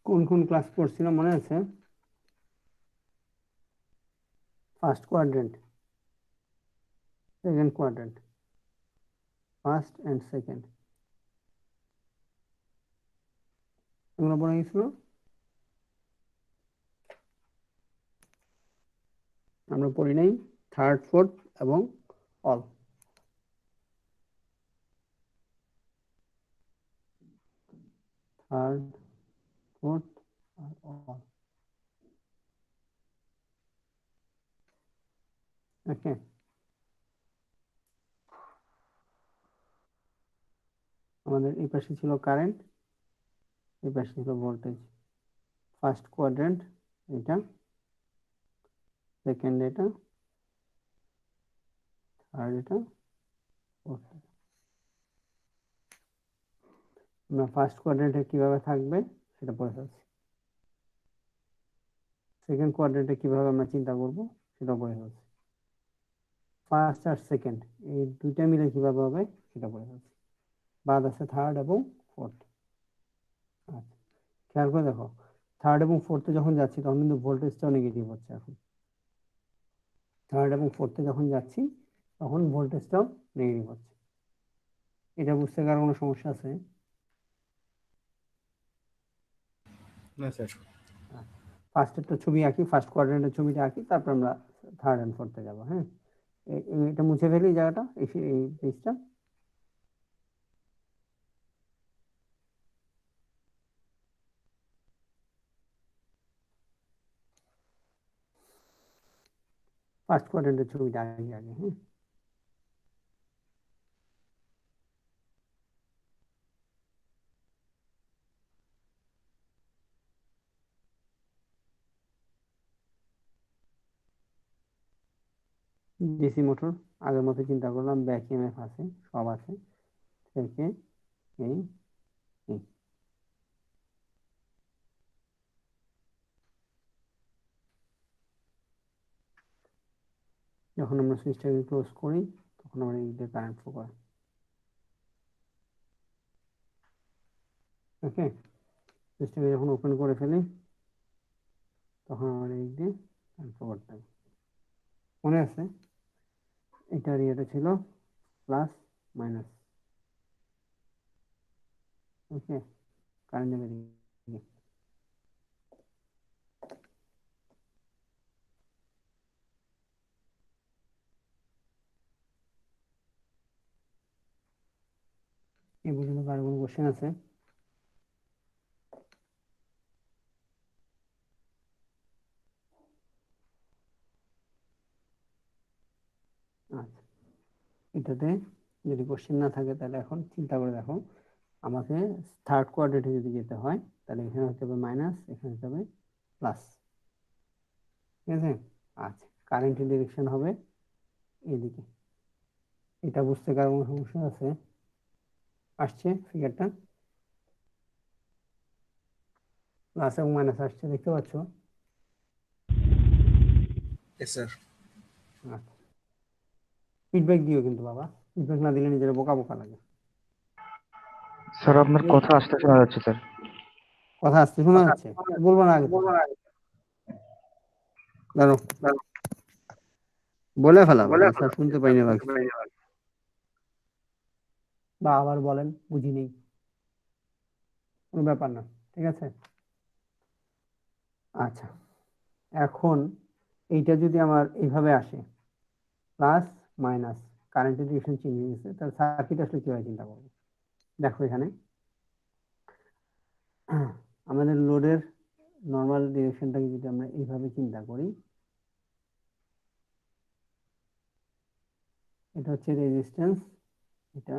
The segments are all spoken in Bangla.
কোন কোন ক্লাস পড়ছিলাম মনে আছে? First quadrant, second quadrant, first and second, এগুলো পড়ে গেছিল। আমরা পড়ি নাই থার্ড, ফোর্থ এবং অল। থার্ড, ফোর্থ আর অল। ওকে, আমাদের এই পাশে ছিল কারেন্ট, এই পাশে ছিল ভোল্টেজ। ফার্স্ট কোয়াড্রেন্ট এটা, সেকেন্ড এটা, থার্ড এটা, ফোর্থ। আমরা ফার্স্ট কোয়াড্রেন্টে কিভাবে থাকবে সেটা পড়ে ফেলছি। সেকেন্ড কোয়াড্রেন্টে কিভাবে আমরা চিন্তা করব সেটা পড়ে ফেলছি। ফার্স্ট আর সেকেন্ড এই দুইটা মিলে কিভাবে হবে সেটা পড়ে ফেলছি। বাদ আছে থার্ড এবং ফোর্থ। আচ্ছা, খেয়াল করে দেখো, থার্ড এবং ফোর্থে যখন যাচ্ছি তখন কিন্তু ভোল্টেজটাও নেগেটিভ হচ্ছে। এখন থার্ড এবং ফোর্থে যখন যাচ্ছি তখন ভোল্টেজটাও নেগেটিভ হচ্ছে। এটা বুঝতে কারো কোনো সমস্যা আছে? না স্যার। ফার্স্টের তো ছবি আঁকি, ফার্স্ট কোয়াড্রেন্টের ছবিটা আঁকি, তারপর আমরা থার্ড এন্ড ফোর্থে যাবো। হ্যাঁ, এটা মুছে ফেলি জায়গাটা, এই পেজটা। ফার্স্ট কোয়াড্রেন্টের ছবিটা আগে আগে। হ্যাঁ, ডিসি মোটর আগের মতো চিন্তা করলাম, ব্যাক ইএমএফ আছে, সব আছে থেকে এই এই। যখন আমরা সুইচটাকে ক্লোজ করি তখন আমরা এই দিয়ে কারেন্ট ফ্লো করে। ওকে, সুইচটাকে যখন ওপেন করে ফেলি তখন আমরা এই দিয়ে কারেন্ট ফ্লো করতে হবে। মনে আছে এটার ইয়েটা ছিল প্লাস মাইনাস। ওকে, কারেন্ট যাবে দিকে। এই পর্যন্ত কারো কোনো কোশ্চেন আছে? আচ্ছা, এটাতে যদি কোশ্চেন না থাকে তাহলে এখন চিন্তা করে দেখো, আমাকে থার্ড কোয়াড্রেন্টে যদি যেতে হয় তাহলে এখানে হতে হবে মাইনাস, এখানে হতে হবে প্লাস। ঠিক আছে, আচ্ছা, কারেন্টের ডিরেকশন হবে এদিকে। এটা বুঝতে কারো কোনো সমস্যা আছে? আসছে ফিগারটা, প্লাস এবং মাইনাস আসছে, দেখতে পাচ্ছ? Yes sir. আচ্ছা, ফিডব্যাক দিও কিন্তু বাবা, ফিডব্যাক না দিলে নিজের বোকা বোকা লাগে। স্যার আপনার কথা আসতে শোনা যাচ্ছে স্যার। কথা আসতে শোনা যাচ্ছে, বলবো না আগে থেকে? দাঁড়ো, বলে ফেলাবো যে স্যার শুনতে পাই না লাগছে, বা আবার বলেন বুঝি নেই, কোনো ব্যাপার না। ঠিক আছে, আচ্ছা, এখন এইটা যদি আমার এইভাবে আসে প্লাস মাইনাস, কারেন্টের ডিরেকশন চেঞ্জ হয়ে গেছে, তাহলে সার্কিট আসলে কিভাবে চিন্তা করবো? দেখো এখানে আমাদের লোডের নর্মাল ডিরেকশনটাকে যদি আমরা এইভাবে চিন্তা করি, এটা হচ্ছে রেজিস্ট্যান্স, এটা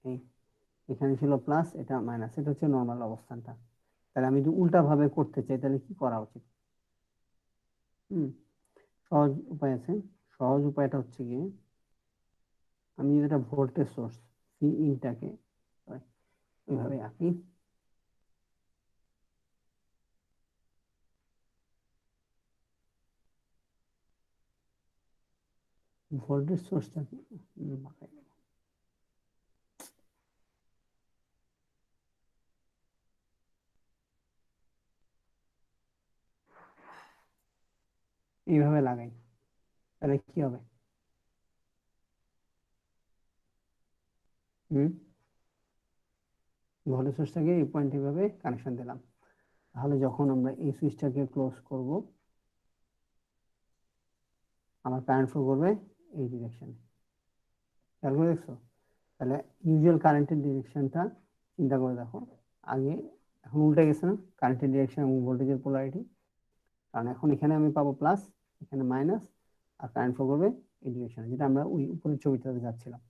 এই এখানে ছিল প্লাস, এটা মাইনাস, এটা হচ্ছে নর্মাল অবস্থানটা। তাহলে আমি যদি উল্টা ভাবে করতে চাই তাহলে কি করা উচিত? সহজ উপায় আছে। সহজ উপায়টা হচ্ছে গিয়ে, আমি যদি একটা ভোল্টেজ সোর্স সি ইনটাকে এইভাবে আঁকি, ভোল্টেজ সোর্সটাকে এইভাবে লাগাই, তাহলে কি হবে? ভোল্টেজ সোর্সটাকে এই পয়েন্ট এইভাবে কানেকশন দিলাম, তাহলে যখন আমরা এই সুইচটাকে ক্লোজ করব, আমার কারেন্ট ফ্লো করবে এই ডিরেকশনে। খেয়াল করে দেখছো? তাহলে ইউজুয়াল কারেন্টের ডিরেকশনটা চিন্তা করে দেখো, আগে এখন উল্টে গেছে না কারেন্টের ডিরেকশন এবং ভোল্টেজের পোলারিটি, কারণ এখন এখানে আমি পাবো প্লাস, এখানে মাইনাস, আর কারেন্ট ফ্লো করবে এই ডিরেকশনে, যেটা আমরা ওই উপরের ছবিটাতে যাচ্ছিলাম।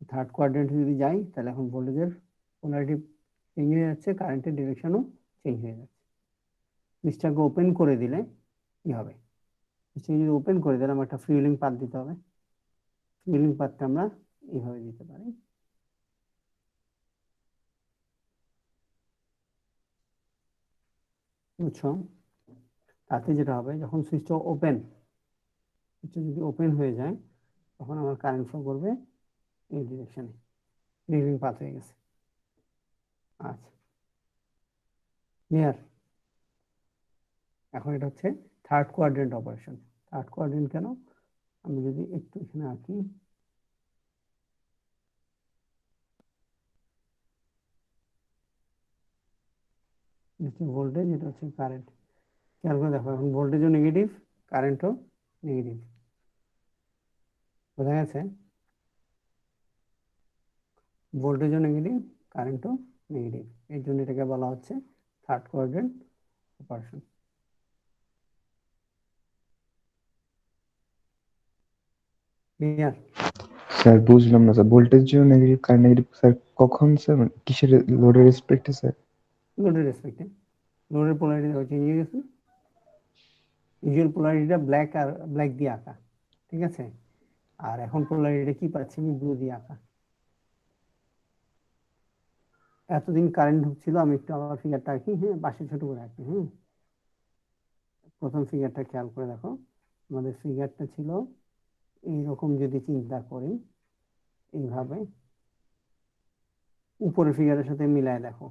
থার্ড কোয়াড্রেন্টে যদি যাই, তাহলে এখন ভোল্টেজের পোলারিটি চেঞ্জ হয়ে যাচ্ছে, কারেন্টের ডিরেকশনও চেঞ্জ হয়ে যাচ্ছে। সুইচটাকে ওপেন করে দিলে কি হবে? সুইচটাকে যদি ওপেন করে দিলে আমার একটা ফ্রিউলিং পাথ দিতে হবে। ফ্রিউলিং পাথটা আমরা এইভাবে দিতে পারি। বুঝছো? তাতে যেটা হবে, যখন সুইচটা যদি ওপেন হয়ে যায়, তখন আমার কারেন্ট ফ্লো করবে এই ডিরেকশনে, ফ্রিউলিং পাথ হয়ে গেছে। আচ্ছা, ক্লিয়ার? এখন এটা হচ্ছে third quadrant operation. Third quadrant কেন? আমি যদি একটু এখানে আঁকি, ভোল্টেজ, এটা হচ্ছে কারেন্ট। খেয়াল করে দেখো, এখন ভোল্টেজও নেগেটিভ, কারেন্টও নেগেটিভ। বোঝা গেছে? ভোল্টেজও নেগেটিভ, কারেন্টও নেগেটিভ, এই জন্য এটাকে বলা হচ্ছে third quadrant operation. Clear? Sir বুঝলাম না স্যার, ভোল্টেজ জন্য নেগেটিভ, কারেন্ট নেগেটিভ স্যার, কখন স্যার, মানে কিসের, লোডের রেসপেক্টে স্যার? লোডের রেসপেক্টে। লোডের পোলারিটি চেঞ্জ হয়ে গেছে, ইউজুয়াল পোলারিটিটা ব্ল্যাক আর ব্ল্যাক দিয়ে আঁকা, ঠিক আছে? আর এখন পোলারিটিটা কি পাচ্ছি আমি? ব্লু দিয়ে আঁকা। এতদিন কারেন্ট ঢুকছিল, আমি একটু আবার ফিগারটা আঁকি, হ্যাঁ, পাশে ছোট করে আঁকি। হ্যাঁ, প্রথম ফিগারটা খেয়াল করে দেখো, আমাদের ফিগারটা ছিল এইরকম, যদি চিন্তা করি এইভাবে, উপরের ফিগারের সাথে মিলায় দেখো,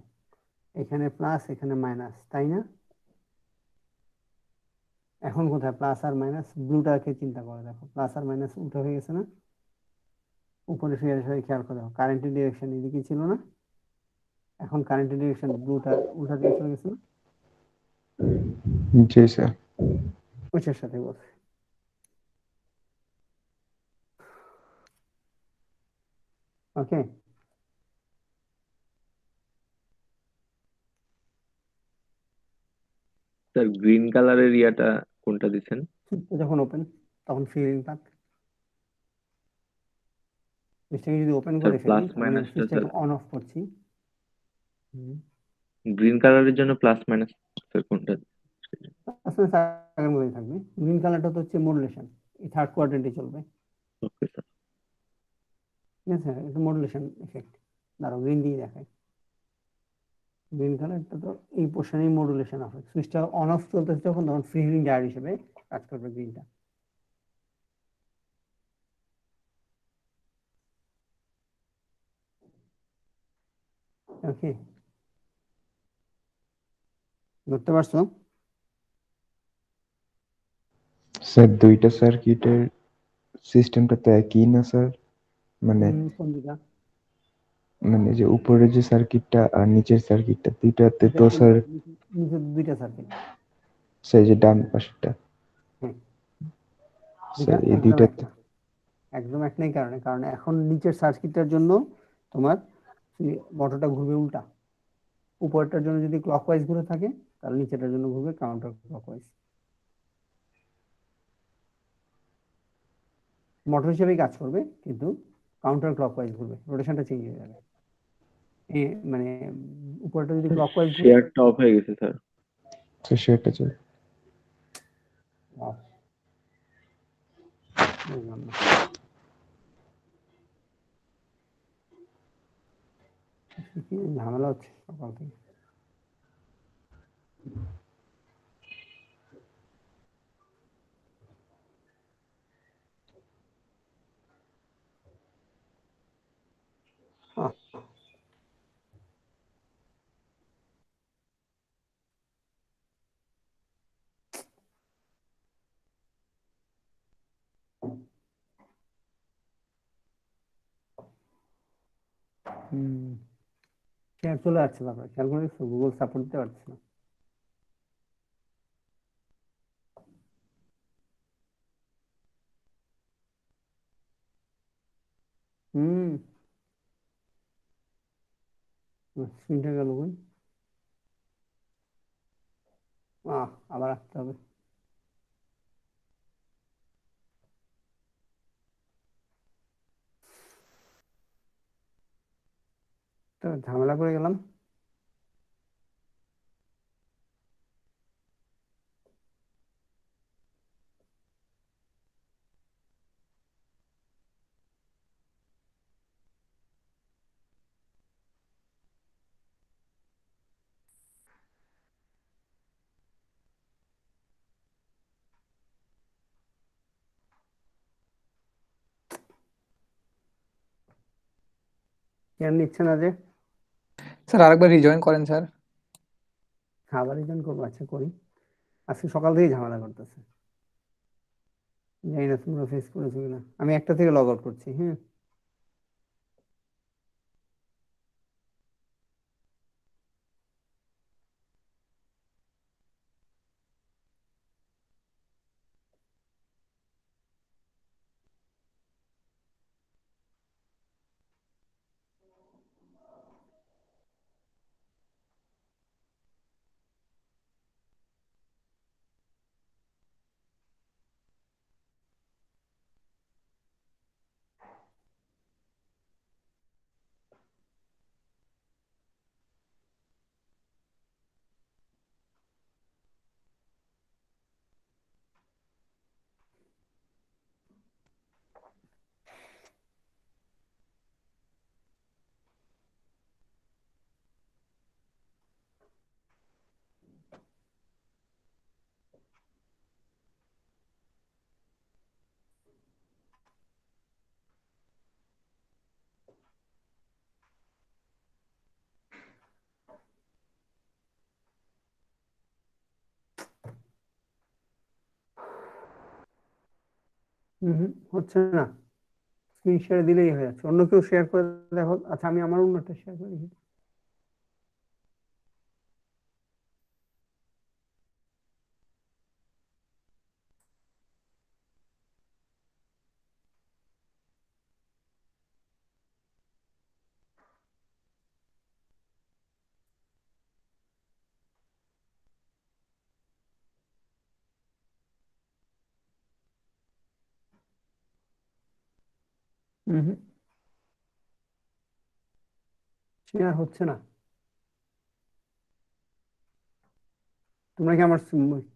এখানে প্লাস, এখানে মাইনাস, তাই না? এখন কোথায় প্লাস আর মাইনাস? ব্লুটাকে চিন্তা করে দেখো, প্লাস আর মাইনাস উল্টো হয়ে গেছে না? উপরের ফিগারের সাথে খেয়াল করে দেখো, কারেন্টের ডিরেকশন এদিকে ছিল না? এখন কারেন্টের ডিরেকশন ব্লুটা উল্টা দিকে চলে গেছে না? জি স্যার। ওইটার সাথে বলছে। ওকে, স্যার গ্রিন কালারের ইয়াটা কোনটা দিচ্ছেন? যখন ওপেন, তখন ফিলিং পাথ। সুইচটাকে যদি ওপেন স্যার করে ফেলি, প্লাস তার মানে মাইনাসটা স্যার, সুইচটাকে অন অফ করছি। গ্রিন কালারের জন্য প্লাস মাইনাস স্যার কোনটা? আসলে আগের মতোই থাকবে। গ্রিন কালারটা তো হচ্ছে মডুলেশন, এই থার্ড কোয়াড্রেন্টে চলবে। Okay sir. ঠিক আছে, এটা মডুলেশন ইফেক্ট। দাঁড়াও, গ্রিন দিয়ে দেখায়। গ্রিন কালারটা তো এই পোর্শনেই মডুলেশন হবে। সুইচটা অন অফ চলতেছে যখন, তখন ফ্রি হুইলিং ডায়োড হিসেবে কাজ করবে গ্রিনটা। ওকে, ধরতে পারছো? স্যার দুইটা সার্কিটের সিস্টেমটা তো একই না স্যার? মানে কোন দিকা? মানে যে উপরের যে সার্কিটটা আর নিচের সার্কিটটা, দুইটাতে এটা তো কোন স্যার, নিচের দুইটা সার্কিট। স্যার যে ডান পাশটা, হ্যাঁ, দুইটা স্যার এই একদম এক দুইটাতে। না। একদম এক নেই, কারণে কারণ এখন নিচের সার্কিটটার জন্য তোমার মোটরটা ঘুরবে উল্টা। উপরটার জন্য যদি ক্লকওয়াইজ ঘুরে থাকে, তাহলে নিচেরটার জন্য ঘুরবে কাউন্টার ক্লকওয়াইজ। মোটর হিসেবেই কাজ করবে, কিন্তু কাউন্টার ক্লকওয়াইজ ঘুরবে, রোটেশনটা চেঞ্জ হয়ে যাবে। মানে উপরটা যদি ক্লকওয়াইজ ঘুরে, শেয়ারটা অফ হয়ে গেছে স্যার। স্যার সেটা চল। বুঝলাম না কি ঝামেলা হচ্ছে সকাল থেকে। আহ, শেয়ার চলে আসছে বাবা, খেয়াল করে দেখছো? গুগল সাপোর্ট দিতে পারছে না। হুম, স্ক্রিনটা গেল কই? আবার আসতে হবে। তো ঝামেলা করে গেলাম। কেন নিচ্ছে না যে? স্যার আরেকবার রিজয়েন করেন স্যার। আবার রিটার্ন করবো, আচ্ছা করি। আজকে সকাল থেকেই ঝামেলা করতেছে, জানি না তোমরা ফেস করেছো কিনা। আমি একটা থেকে লগ আউট করছি, হ্যাঁ। হচ্ছে না, স্ক্রিন শেয়ার দিলেই হয়ে যাচ্ছে। অন্য কেউ শেয়ার করে দেখো। আচ্ছা, আমি আমার অন্যটা শেয়ার করে দেখি। শেয়ার হচ্ছে না। তোমরা কি আমার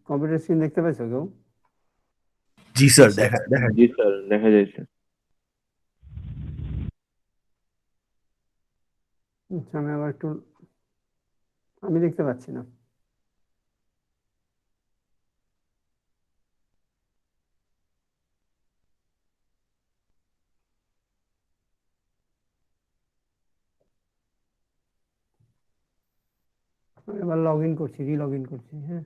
কম্পিউটার স্ক্রিন দেখতে পাইছো কেউ? জি স্যার, দেখা দেখা জি স্যার, দেখা যাচ্ছে। আচ্ছা, আমি আবার একটু, আমি দেখতে পাচ্ছি না। আমি এবার লগ ইন করছি, রি-লগ ইন করছি, হ্যাঁ।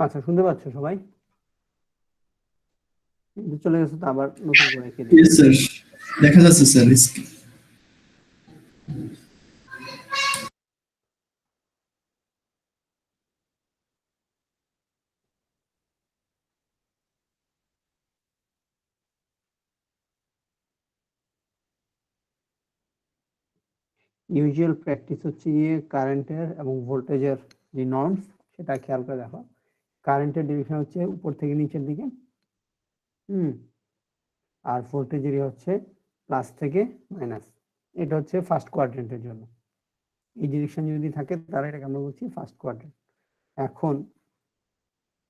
আচ্ছা, শুনতে পাচ্ছ সবাই? কিন্তু চলে গেছে তো, আবার নতুন করে এঁকে দিই। ইয়েস স্যার, দেখা যাচ্ছে স্যার। ইউজুয়াল প্র্যাকটিস হচ্ছে গিয়ে কারেন্টের এবং ভোল্টেজের যে নর্মস সেটা খেয়াল করে দেখো। কারেন্টের ডিরেকশন হচ্ছে উপর থেকে নিচের দিকে, আর ভোল্টেজের হচ্ছে প্লাস থেকে মাইনাস। এটা হচ্ছে ফার্স্ট কোয়াড্রেন্টের জন্য। এই ডিরেকশন যদি থাকে তাহলে এটাকে আমরা বলছি ফার্স্ট কোয়াড্রেন্ট। এখন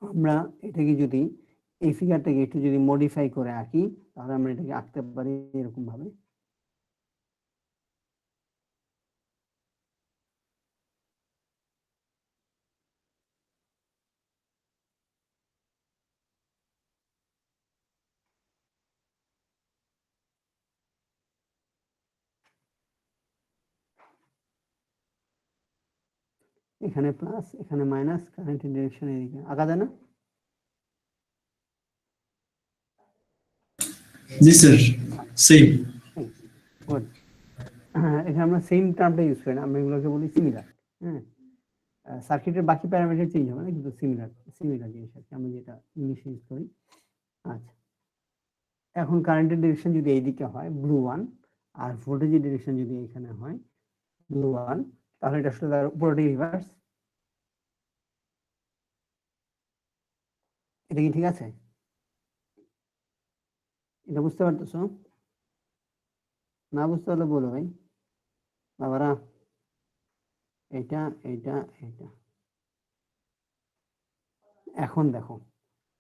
আমরা এটাকে যদি এই ফিগারটাকে একটু যদি মডিফাই করে আঁকি, তাহলে আমরা এটাকে আঁকতে পারি এরকম ভাবে। এখানে প্লাস, এখানে মাইনাস, কারেন্টের ডিরেকশন এদিকে আঁকা যায় না? জি স্যার, সেম। গুড। এখানে আমরা সেম টার্মটা ইউজ করি না, আমরা এগুলোকে বলি সিমিলার। হ্যাঁ, সার্কিটের বাকি প্যারামিটার চেঞ্জ হবে না, কিন্তু সিমিলার সিমিলার জিনিস আর কি, আমরা যেটা ইংলিশে ইউজ করি। আচ্ছা, এখন কারেন্টের ডিরেকশন যদি এইদিকে হয় ব্লু ওয়ান, আর ভোল্টেজের ডিরেকশন যদি এখানে হয় ব্লু ওয়ান, তাহলে এটা আসলে তার পুরোটাই রিভার্স। এটা কি ঠিক আছে? এটা বুঝতে পারতেছো? না বুঝতে পারলে বলো ভাই বাবারা। এটা এটা এটা এখন দেখো,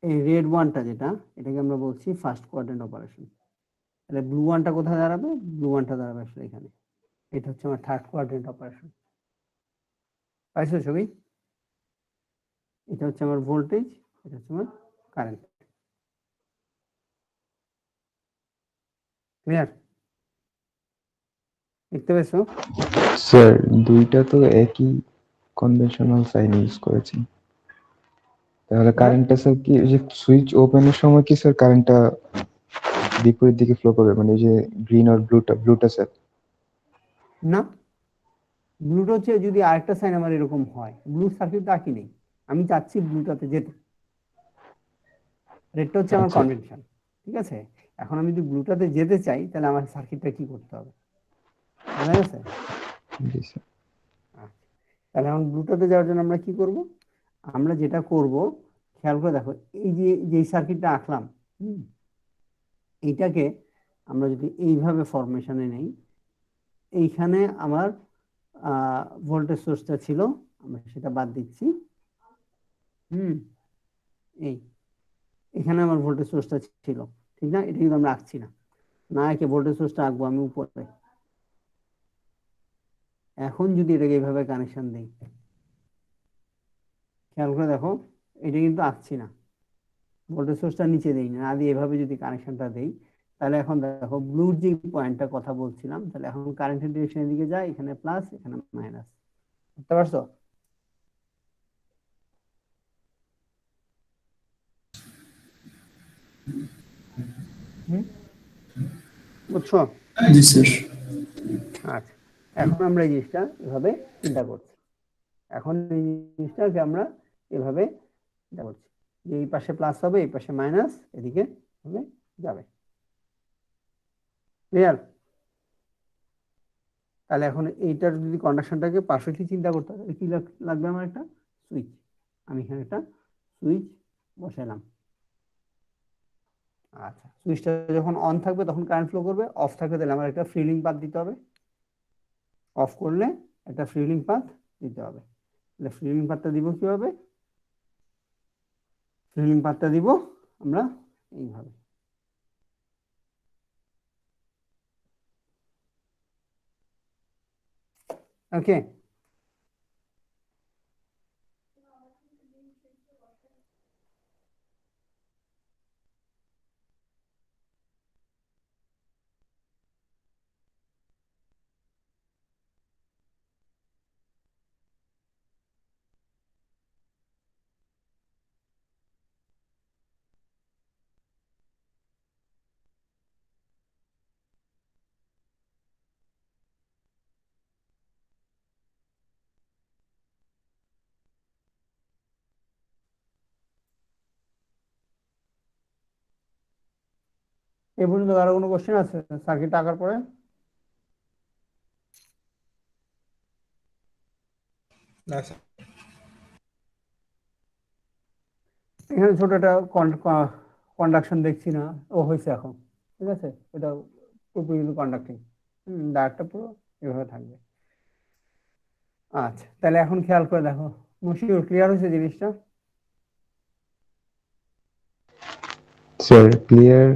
এই রেড ওয়ানটা যেটা, এটাকে আমরা বলছি ফার্স্ট কোয়াড্রেন্ট অপারেশন। তাহলে ব্লু ওয়ানটা কোথায় দাঁড়াবে? ব্লু ওয়ানটা দাঁড়াবে আসলে এখানে। এটা হচ্ছে আমার থার্ড কোয়াড্রেন্ট অপারেশন। পাইছো ছবি? এটা হচ্ছে আমার ভোল্টেজ, এটা হচ্ছে আমার কারেন্ট। ক্লিয়ার? দেখতে পেয়েছো? স্যার দুইটা তো একই কনভেনশনাল সাইন ইউজ করেছি। তাহলে কারেন্টটা স্যার কি ওই যে সুইচ ওপেনের সময় কি স্যার কারেন্টটা বিপরীত দিকে ফ্লো করবে, মানে ওই যে গ্রিন আর ব্লুটা স্যার? না, ব্লুটা হচ্ছে যদি আরেকটা সাইন আমার এরকম হয়, ব্লু সার্কিট তো আঁকি নেই, আমি চাচ্ছি ব্লুটাতে যেতে। রেডটা হচ্ছে আমার আচ্ছা, কনভেনশন, ঠিক আছে? এখন আমি যদি ব্লুটাতে যেতে চাই, তাহলে আমার সার্কিটটা কি করতে হবে, বোঝা গেছে? জি স্যার। আচ্ছা, তাহলে এখন ব্লুটাতে যাওয়ার জন্য আমরা কি করব? আমরা যেটা করব, খেয়াল করে দেখো, এই যে যেই সার্কিটটা আঁকলাম, এইটাকে আমরা যদি এইভাবে ফরমেশনে নেই, এইখানে আমার ভোল্টেজ সোর্সটা ছিল, আমরা সেটা বাদ দিচ্ছি। এই এখানে আমার ভোল্টেজ সোর্সটা ছিল, ঠিক না? এটা কিন্তু আমরা আঁকছি না, না একে ভোল্টেজ সোর্সটা আঁকবো আমি উপরে। এখন যদি এটাকে এইভাবে কানেকশন দিই, খেয়াল করে দেখো, এটা কিন্তু আঁকছি না, ভোল্টেজ সোর্সটা নিচে দেই না, দিয়ে এভাবে যদি কানেকশনটা দেই, তাহলে এখন দেখো ব্লুর যে পয়েন্টটা কথা বলছিলাম, তাহলে এখন কারেন্টের ডিরেকশনের দিকে যায়, এখানে প্লাস এখানে মাইনাস। বুঝতে পারছো? বুঝছো? জি স্যার। আচ্ছা, এখন আমরা এই জিনিসটা এভাবে চিন্তা করছি। এখন এই জিনিসটাকে আমরা এভাবে চিন্তা করছি যে এই পাশে প্লাস হবে, এই পাশে মাইনাস, এদিকে হবে যাবে। ক্লিয়ার? তাহলে এখন এইটার যদি কন্ডাকশনটাকে পারফেক্টলি চিন্তা করতে হয়, তাহলে কি লাগবে আমার? একটা সুইচ। আমি এখানে একটা সুইচ বসালাম। আচ্ছা, সুইচটা যখন অন থাকবে তখন কারেন্ট ফ্লো করবে, অফ থাকবে তাহলে আমার একটা ফ্রি লিঙ্ক পাথ দিতে হবে। অফ করলে একটা ফ্রি লিঙ্ক পাথ দিতে হবে। তাহলে ফ্রি লিঙ্ক পাথটা দিব কিভাবে? ফ্রি লিঙ্ক পাথটা দিব আমরা এইভাবে। ওকে, এই পর্যন্ত আরো কোনো কোশ্চেন আছে সার্কিট আঁকার পরে? না স্যার। এখানে ছোট একটা কন্ডাকশন দেখছি না, ও হয়েছে এখন, ঠিক আছে, এটা পুরোপুরি কন্ডাক্টিং, ডায়ারটা পুরো এভাবে থাকবে। আচ্ছা, তাহলে এখন খেয়াল করে দেখো, মশিউর ক্লিয়ার হয়েছে জিনিসটা? স্যার ক্লিয়ার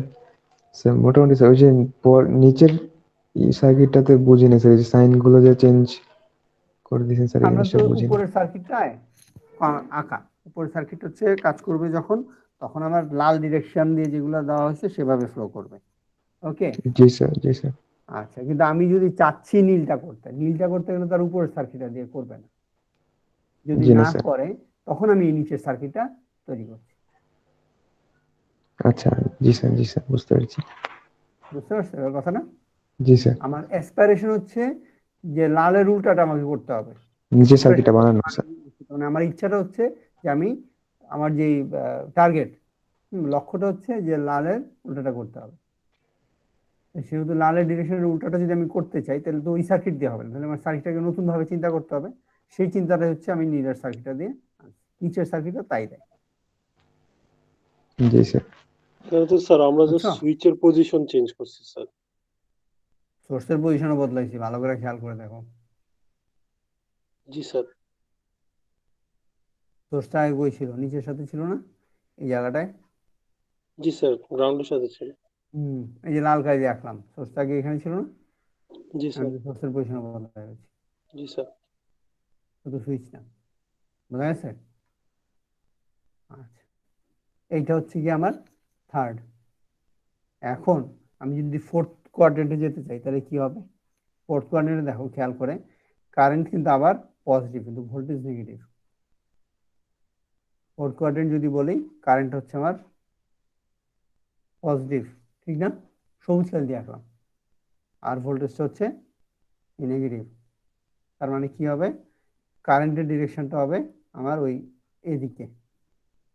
স্যার, মোটামুটি স্যার ওই যে নিচের সার্কিটটাতে বুঝিনি স্যার, যে সাইন গুলো যে চেঞ্জ করে দিয়েছেন স্যার, এই আমরা জিনিসটা তো বুঝিনি। উপরের সার্কিটটায় আঁকা, উপরের সার্কিট হচ্ছে কাজ করবে যখন, তখন আমার লাল ডিরেকশন দিয়ে যেগুলো দেওয়া হয়েছে সেভাবে ফ্লো করবে। ওকে, জি স্যার, জি স্যার। আচ্ছা, কিন্তু আমি যদি চাচ্ছি নীলটা করতে গেলে তার উপরের সার্কিটটা দিয়ে করবে না, যদি জি না না স্যার। করে তখন আমি এই নিচের সার্কিটটা তৈরি করছি। আচ্ছা, জি স্যার, জি স্যার, বুঝতে পেরেছি। বুঝতে পারছো এবার কথাটা? জি স্যার। আমার অ্যাসপিরেশন হচ্ছে যে লালের উল্টাটা আমাকে করতে হবে। নিচের সার্কিটটা বানানো স্যার। মানে আমার ইচ্ছাটা হচ্ছে যে আমি আমার যে টার্গেট, লক্ষ্যটা হচ্ছে যে লালের উল্টাটা করতে হবে। সেহেতু লালের ডিরেকশনের উল্টাটা যদি আমি করতে চাই তাহলে তো ওই সার্কিট দিয়ে হবে না, তাহলে আমার সার্কিটটাকে নতুন ভাবে চিন্তা করতে হবে। সেই চিন্তাটা হচ্ছে আমি নীলের সার্কিটটা দিয়ে, নিচের সার্কিটটা তাই দেয়। জি স্যার। তাহলে তো স্যার আমরা যে বুঝছো? সুইচের পজিশন চেঞ্জ করছি স্যার। সোর্সের পজিশনও বদলাইছি, ভালো করে খেয়াল করে দেখো। জি স্যার। সোর্সটা আগে কই ছিল? নিচের সাথে ছিল না, এই জায়গাটায়। জি স্যার, গ্রাউন্ডের সাথে ছিল। এই যে লাল কালি দিয়ে আঁকলাম, সোর্সটা আগে এখানে ছিল না, জি আমি স্যার। সোর্সের পজিশন বদলাই গেছি, জি স্যার। শুধু সুইচ না। বোঝা গেছে? আচ্ছা, এইটা হচ্ছে কি আমার থার্ড। এখন আমি যদি ফোর্থ কোয়াড্রেন্টে যেতে চাই তাহলে কি হবে? ফোর্থ কোয়াড্রেন্টে দেখো খেয়াল করে, কারেন্ট কিন্তু আবার পজিটিভ, কিন্তু ভোল্টেজ নেগেটিভ। ফোর্থ কোয়াড্রেন্ট যদি বলি, কারেন্ট হচ্ছে আমার পজিটিভ, ঠিক না? সবুজ কালি দিয়ে আঁকলাম, আর ভোল্টেজটা হচ্ছে নেগেটিভ। তার মানে কি হবে? কারেন্টের ডিরেকশনটা হবে আমার ওই এদিকে,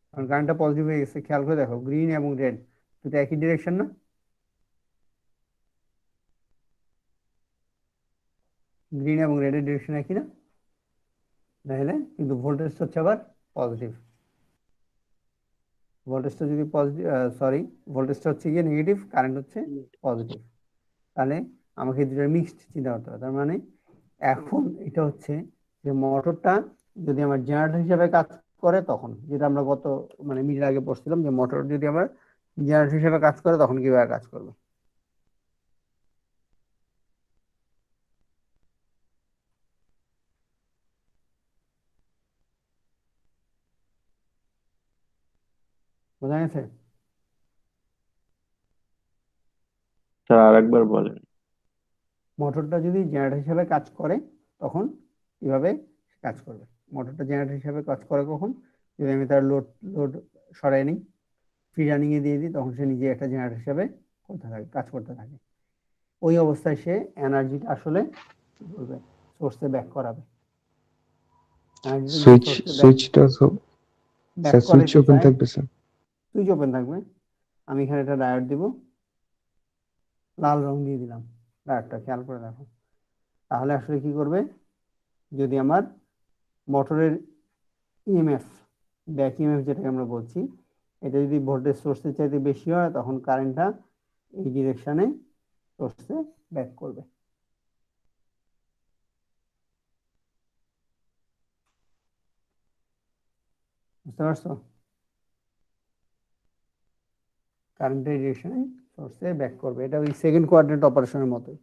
কারণ কারেন্টটা পজিটিভ হয়ে গেছে। খেয়াল করে দেখো, গ্রিন এবং রেড দুটো একই ডিরেকশন না? গ্রিন এবং রেডের ডিরেকশন একই না? তাহলে কিন্তু ভোল্টেজটা হচ্ছে আবার পজিটিভ। ভোল্টেজটা যদি পজিটিভ, সরি, ভোল্টেজটা হচ্ছে গিয়ে নেগেটিভ, কারেন্ট হচ্ছে পজিটিভ। তাহলে আমাকে দুটো মিক্সড চিন্তা করতে হবে। তার মানে এখন এটা হচ্ছে যে মোটরটা যদি আমার জেনারেটর হিসেবে কাজ করে, তখন যেটা আমরা গত মানে মিনিট আগে পড়ছিলাম, যে মোটর যদি আমার জেনারেটর হিসেবে কাজ করে তখন কিভাবে কাজ করবে। বোঝা গেছে? স্যার আরেকবার বলেন। মোটরটা যদি জেনারেটর হিসেবে কাজ করে তখন কিভাবে কাজ করবে। মোটরটা জেনারেটর হিসেবে কাজ করে কখন? যদি আমি তার লোড লোড সরাই নিই, ফ্রি রানিং এ দিয়ে দিই, তখন সে নিজে একটা জেনারেটর হিসেবে করতে থাকে, কাজ করতে থাকে। ওই অবস্থায় সে এনার্জিটা আসলে কি করবে? সোর্সে ব্যাক করাবে। এনার্জিটা যদি সোর্সে সুইচটা ব্যাক স্যার, সুইচ করাইতে ওপেন চায়, থাকবে স্যার। সুইচ ওপেন থাকবে। আমি এখানে একটা ডায়োড দিব, লাল রং দিয়ে দিলাম ডায়োডটা, খেয়াল করে দেখো। তাহলে আসলে কি করবে? যদি আমার মোটরের ইএমএফ, ব্যাক ইএমএফ যেটাকে আমরা বলছি, এটা যদি ভোল্টেজ সোর্সের চাইতে বেশি হয়, তখন কারেন্টটা এই ডিরেকশনে সোর্সে ব্যাক করবে। বুঝতে পারছো? কারেন্টের ডিরেকশনে সোর্সে ব্যাক করবে, এটা ওই সেকেন্ড কোয়াড্রেন্ট অপারেশনের মতোই।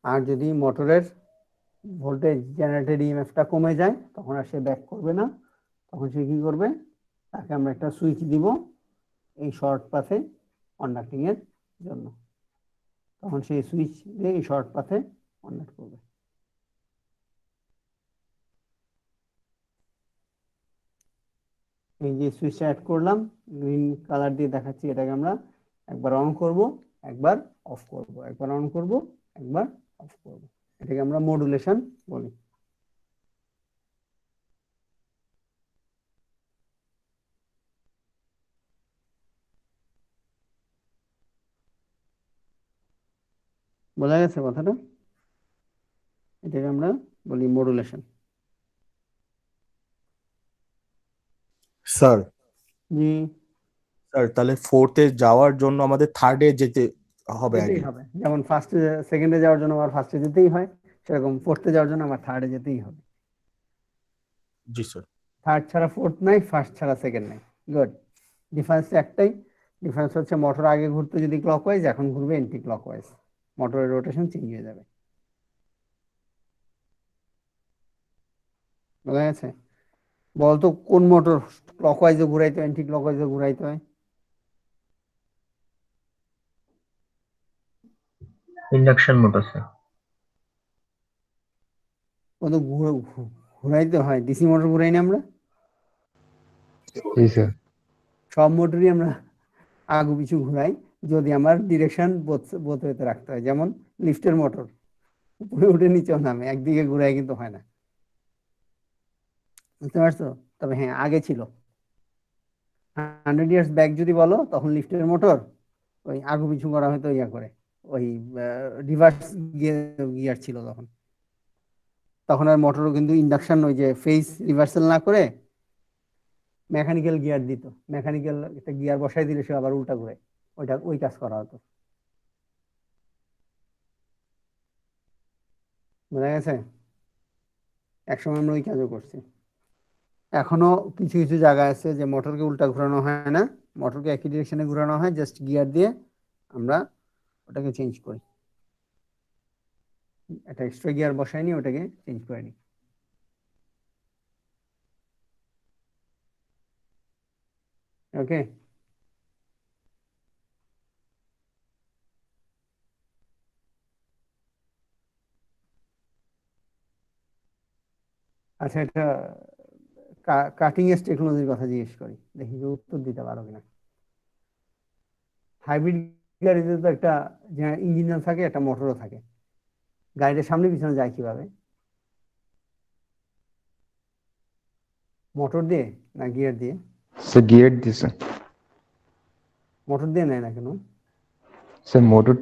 আর যদি মোটরের ভোল্টেজ জেনারেটেড ইএমএফটা কমে যায়, তখন আর সে ব্যাক করবে না। তখন সে কি করবে? তাকে আমরা একটা সুইচ দিব এই শর্ট পাথে কন্ডাক্টিং এর জন্য, তখন সেই সুইচ দিয়ে এই শর্ট পাথে কন্ডাক্ট করবে। এই যে সুইচটা অ্যাড করলাম, গ্রিন কালার দিয়ে দেখাচ্ছি, এটাকে আমরা একবার অন করব, একবার অফ করব, একবার অন করব, একবার অফ করব। এটাকে আমরা মডুলেশন বলি। বোঝা গেছে কথাটা? এটাকে আমরা বলি মডুলেশন। স্যার জি, স্যার তাহলে ফোর্থে যাওয়ার জন্য আমাদের থার্ডে যেতে হবে যেতেই আগে। হবে। যেমন ফার্স্টে সেকেন্ডে যাওয়ার জন্য আমার ফার্স্টে যেতেই হয়, সেরকম ফোর্থে যাওয়ার জন্য আমার থার্ডে যেতেই হবে। জি স্যার। থার্ড ছাড়া ফোর্থ নাই, ফার্স্ট ছাড়া সেকেন্ড নাই। গুড। ডিফারেন্স একটাই, ডিফারেন্স হচ্ছে মোটর আগে ঘুরতো যদি ক্লকওয়াইজ, এখন ঘুরবে এন্টি ক্লকওয়াইজ। মোটরের রোটেশন চেঞ্জ হয়ে যাবে। বোঝা গেছে? বলতো কোন মোটর ক্লকওয়াইজে ঘুরাইতে হয়, এন্টি ক্লকওয়াইজে ঘুরাইতে হয়? Induction motor sir. কত ঘুরাইতে হয়? ডিসি মোটর ঘুরাই না আমরা? জি স্যার। সব মোটরই আমরা আগু পিছু ঘুরাই, যদি আমার ডিরেকশন বদলাতে রাখতে হয়। যেমন লিফটের মোটর উপরে উঠে নিচেও নামে, একদিকে ঘুরাই কিন্তু হয় না। বুঝতে পারছো? তবে হ্যাঁ, আগে ছিল 100 ইয়ার্স ব্যাক যদি বলো, তখন লিফটের মোটর ওই আগু পিছু করা হয়তো ইয়া করে, ওই রিভার্স গিয়ার ছিল তখন। তখন আর মোটরও কিন্তু ইন্ডাকশন, ওই যে ফেজ রিভার্সাল না করে মেকানিক্যাল গিয়ার দিত। মেকানিক্যাল একটা গিয়ার বসাই দিলে সে আবার উল্টা ঘুরে, ওই কাজ করা হতো। বোঝা গেছে? একসময় আমরা ওই কাজও করছি। এখনো কিছু কিছু জায়গা আছে যে মোটরকে উল্টা ঘোরানো হয় না, মোটরকে একই ডিরেকশনে ঘোরানো হয়, জাস্ট গিয়ার দিয়ে আমরা ওটাকে চেঞ্জ করি। একটা এক্সট্রা গিয়ার বসাই নি, ওটাকে চেঞ্জ করে নিই। ওকে। আচ্ছা, এটা কাটিং এজ টেকনোলজির কথা জিজ্ঞেস করি, দেখি যে উত্তর দিতে পারো কিনা। হাইব্রিড গাড়িতে তো একটা ইঞ্জিনও থাকে, একটা মোটরও থাকে। গাড়িটার সামনে পিছনে যায় কিভাবে? মোটর দিয়ে না গিয়ার দিয়ে? স্যার গিয়ার দিছে। মোটর দিয়ে নেয় না কেন? স্যার মোটর,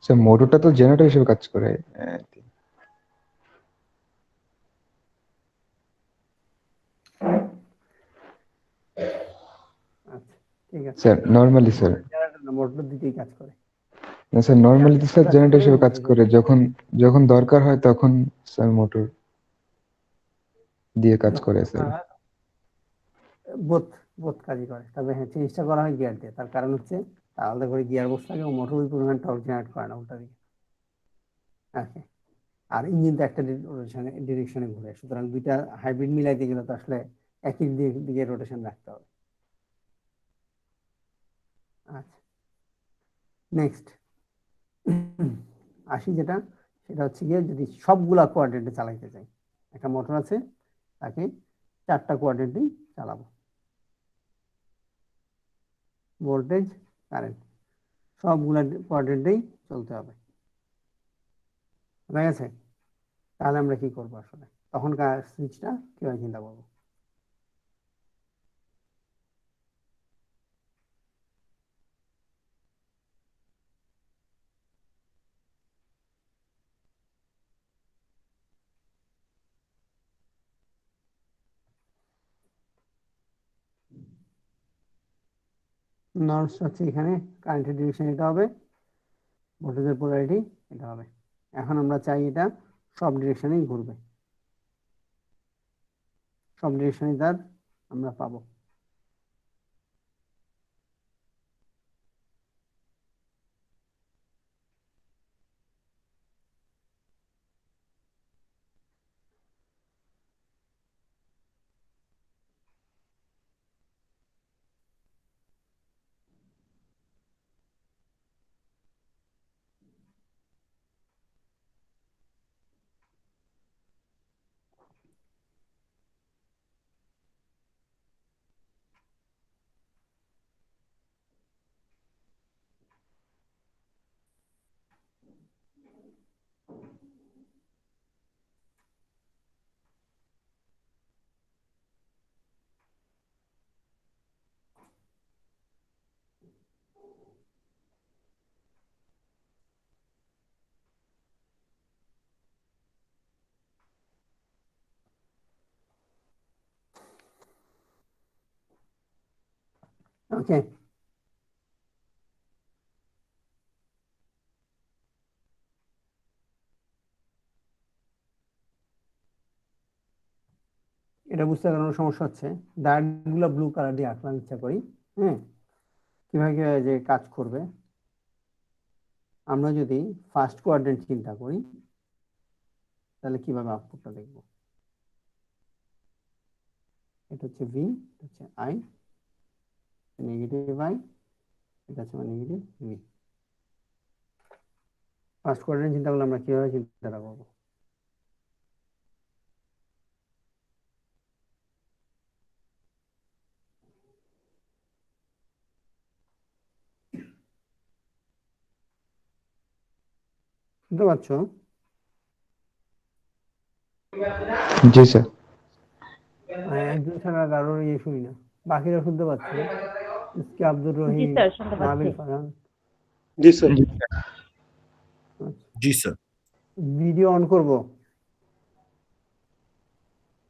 স্যার মোটরটা তো জেনারেটর হিসেবে কাজ করে। আচ্ছা, ঠিক আছে। স্যার নর্মালি স্যার, মোটর দিতেই কাজ করে। না স্যার নর্মালি তো স্যার কাজ জেনারেটর করে, হিসেবে কাজ মোটর করে, যখন যখন দরকার হয় তখন স্যার মোটর দিয়ে কাজ করে স্যার। বোথ বোথ কাজই করে। তবে হ্যাঁ, চেঞ্জটা করা হয় গিয়ার দিয়ে। তার কারণ হচ্ছে আলাদা করে গিয়ার বক্স থাকে, ও মোটর ওই পরিমাণ টর্ক জেনারেট করে না উল্টা দিকে। ওকে। আর ইঞ্জিন তো একটা ডিরেকশনে ঘুরে, সুতরাং দুইটা হাইব্রিড মিলাইতে গেলে তো আসলে একই দিকে রোটেশন রাখতে হবে। আচ্ছা, নেক্সট আসি, যেটা সেটা হচ্ছে গিয়ে যদি সবগুলা কোয়াড্রেন্টে চালাইতে চাই। একটা মোটর আছে, তাকে 4টা কোয়াড্রেন্টেই চালাবো। ভোল্টেজ, কারেন্ট সবগুলা কোয়াড্রেন্টেই চলতে হবে। ঠিক আছে? তাহলে আমরা কি করবো আসলে, তখনকার সুইচটা কিভাবে চিন্তা করবো? নর্মস হচ্ছে এখানে কারেন্টের ডিরেকশন এটা হবে, ভোল্টেজের পোলারিটি এটা হবে। এখন আমরা চাই এটা সব ডিরেকশনেই ঘুরবে, সব ডিরেকশনে তার আমরা পাবো। ওকে, এটা বুঝতে কোনো সমস্যা হচ্ছে, ডায়াগ্রামগুলো ব্লু কালার দিয়ে আঁকলাম ইচ্ছা করি। হ্যাঁ, কিভাবে কিভাবে যে কাজ করবে, আমরা যদি ফার্স্ট কোয়াড্রেন্ট চিন্তা করি তাহলে কিভাবে আউটপুটটা দেখব। এটা হচ্ছে ভি, এটা হচ্ছে আই, নেগেটিভ আই, এটা হচ্ছে নেগেটিভ ভি। ফার্স্ট কোয়াড্রেন্ট চিন্তা করলে আমরা কিভাবে চিন্তাটা করবো? বুঝতে পারছো? জি স্যার। একজন ছাড়া কারোর ইয়ে শুনি না, বাকিরা শুনতে পাচ্ছে? ইসকে আব্দুর জি রহিম, স্যার, শুনতে পাচ্ছি। নাবিল ফারহান। জি স্যার। জি স্যার। ভিডিও অন করব,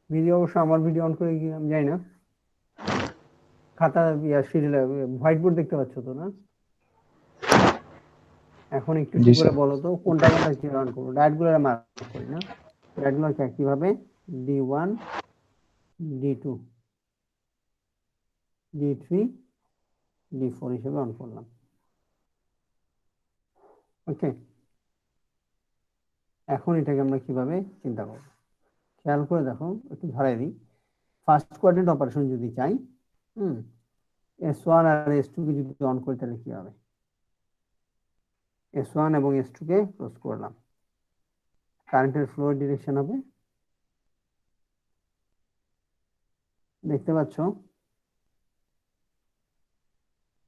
ভিডিও অবশ্য আমার ভিডিও অন করে কি আমি যাই না। খাতা সিরিয়াল হোয়াইট বোর্ড দেখতে পাচ্ছ তো না? এখন একটু জি করে স্যার। বলো তো কোনটা কোনটা কি অন করবো। ডায়েটগুলো মার্ক করি না, ডায়েটগুলো কিভাবে D1 D2 D3 D4 হিসেবে অন করলাম। ওকে, এখন এটাকে আমরা কিভাবে চিন্তা করব, খেয়াল করে দেখো, একটু ধরাই দিই। ফার্স্ট কোয়াড্রেন্ট অপারেশন যদি চাই, S1 আর S2 কে যদি অন করি তাহলে কি হবে? S1 এবং S2 কে ক্লোজ করলাম, কারেন্টের ফ্লো ডিরেকশন হবে, দেখতে পাচ্ছ?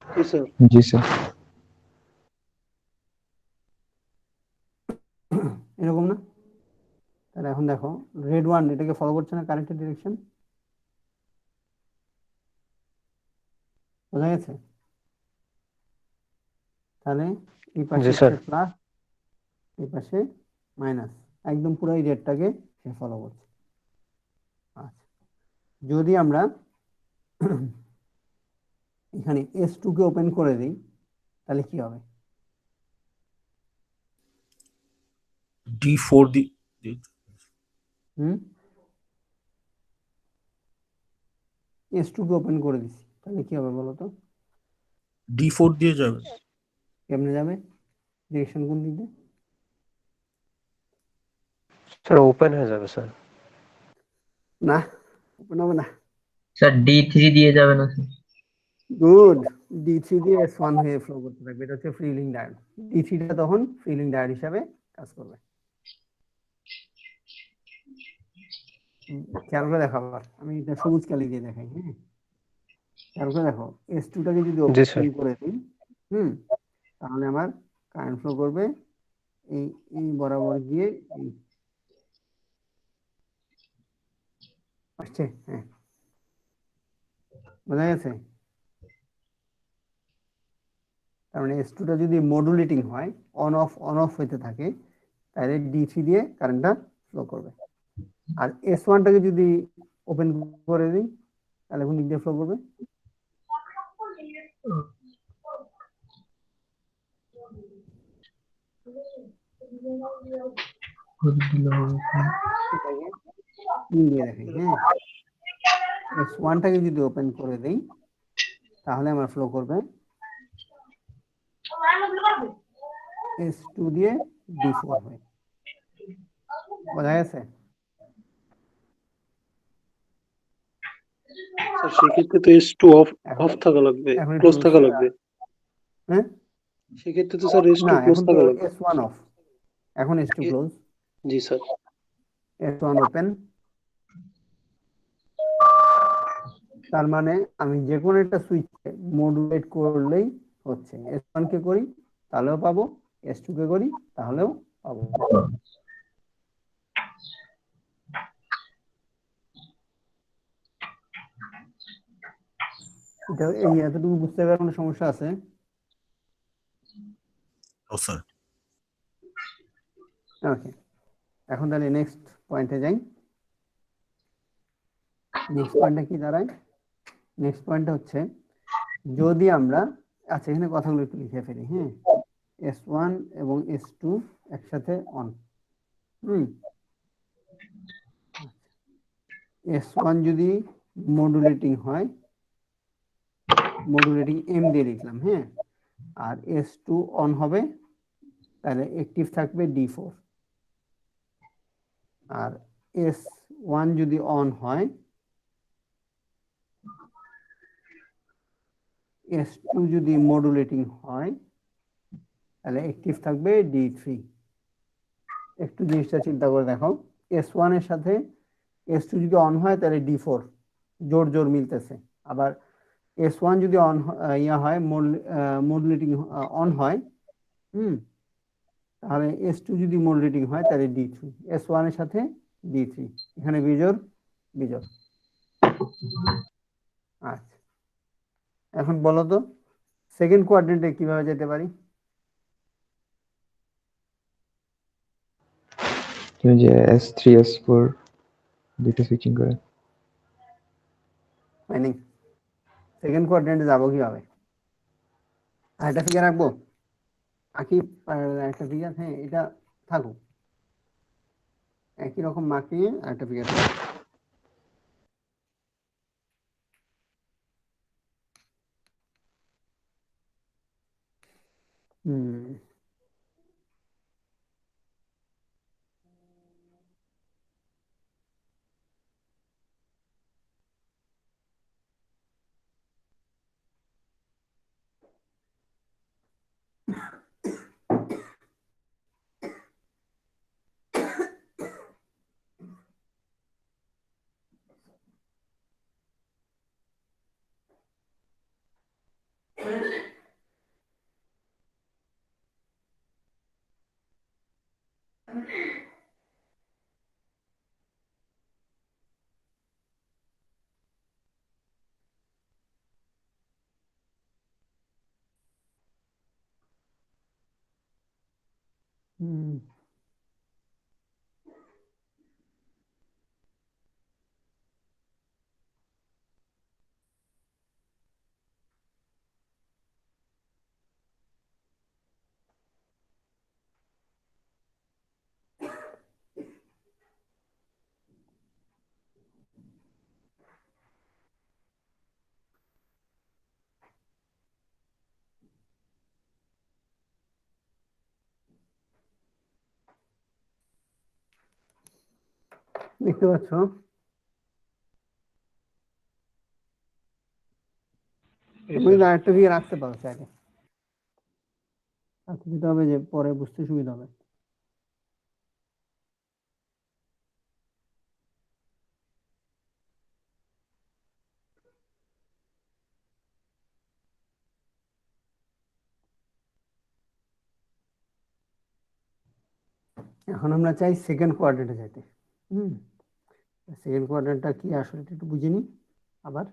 জি স্যার। জি স্যার। এরকম না? তাহলে এখন দেখো রেড ওয়ান এটাকে ফলো করছে না, কারেন্টের ডিরেকশন, বোঝা গেছে? তাহলে এই পাশে প্লাস, এই পাশে মাইনাস, একদম পুরো এই রেডটাকে সে ফলো করছে। আচ্ছা, যদি আমরা এখানে S2 কে ওপেন করে দিই তাহলে কি হবে? D4 S2 কে ওপেন করে দিচ্ছি তাহলে কি হবে বলো তো? D4 দিয়ে যাবে। কেমনে যাবে? ডিরেকশন কোন দিক দিয়ে? স্যার ওপেন হয়ে যাবে স্যার। না, ওপেন হবে না। স্যার D3 দিয়ে যাবে না স্যার? গুড, D3 দিয়ে S1 হয়ে ফ্লো করতে থাকবে, এটা হচ্ছে ফ্রিলিং ডায়োড। D3 টা তখন ফ্রিলিং ডায়োড হিসাবে কাজ করবে। খেয়াল করে দেখো, আবার আমি এটা সবুজ কালি দিয়ে দেখাই। হ্যাঁ, খেয়াল করে দেখো, S2 টাকে যদি ওপেন করে দিই, তাহলে আমার কারেন্ট ফ্লো করবে এই এই বরাবর গিয়ে এই আসছে। হ্যাঁ, বোঝা গেছে? তার মানে S2 টা যদি মডুলেটিং হয়, অন অফ হইতে থাকে, তাহলে D3 দিয়ে কারেন্টটা ফ্লো করবে। আর S1 টাকে যদি ওপেন করে দিই তাহলে কোন দিক দিয়ে ফ্লো করবে? S1 টাকে যদি ওপেন করে দেই তাহলে আমার ফ্লো করবে S2 দিয়ে D4 হয়ে। বোঝা গেছে? স্যার সেক্ষেত্রে তো S2 অফ থাকা লাগবে, ক্লোজ থাকা লাগবে। হ্যাঁ, সেক্ষেত্রে তো স্যার S2 না, ক্লোজ এখন তো থাকা লাগবে। S1 অফ, এখন S2 ক্লোজ। জি স্যার। S1 ওপেন, তার মানে আমি যে কোনো একটা সুইচ মডুলেট করলেই হচ্ছে। S1 কে করি তাহলেও পাবো, S2 কে করি তাহলেও পাবো। এটা এই এতটুকু বুঝতে পারার কোনো সমস্যা আছে? ও স্যার। ওকে, এখন তাহলে নেক্সট পয়েন্টে যাই। নেক্সট পয়েন্টটা কি দাঁড়ায়? নেক্সট পয়েন্টটা হচ্ছে যদি আমরা, আচ্ছা এখানে কথাগুলো একটু লিখে ফেলি, হ্যাঁ, S1 এবং S2 একসাথে অন। S1 যদি মডুলেটিং হয়, মডুলেটিং M দিয়ে লিখলাম, হ্যাঁ, আর S2 অন হবে, তাহলে অ্যাক্টিভ থাকবে D4। আর S1 যদি অন হয়, S2 যদি মডুলেটিং হয়, তাহলে অ্যাক্টিভ থাকবে D3। একটু জিনিসটা চিন্তা করে দেখো, S1 এর সাথে S2 যদি অন হয় তাহলে D4 জোর জোর মিলতেছে। আবার S1 যদি অন হয়, মডুলেটিং অন হয়, তাহলে S2 যদি মডুলেটিং হয় তাহলে D3, S1 এর সাথে D3, এখানে বিজোড় বিজোড়। আচ্ছা, এখন বলো তো সেকেন্ড কোয়াড্রেন্টে কিভাবে যেতে পারি? তুমি যে S3 S4 দুটো সুইচিং করে মানে সেকেন্ড কোয়াড্রেন্টে যাবো কিভাবে? একটা ফিগার রাখবো, আঁকি একটা ফিগার, হ্যাঁ এটা থাকুক, একই রকম মাখিয়ে একটা ফিগার থাকুক। দেখতে পাচ্ছ? তুমি আরেকটা ফিগার রাখতে পারো চাইলে, সুবিধা হবে যে পরে বুঝতে সুবিধা হবে। এখন আমরা চাই সেকেন্ড কোয়াড্রেন্টে যেতে। সেকেন্ড কোয়াড্রেন্টটা কি আসলে একটু বুঝে নিই আবার।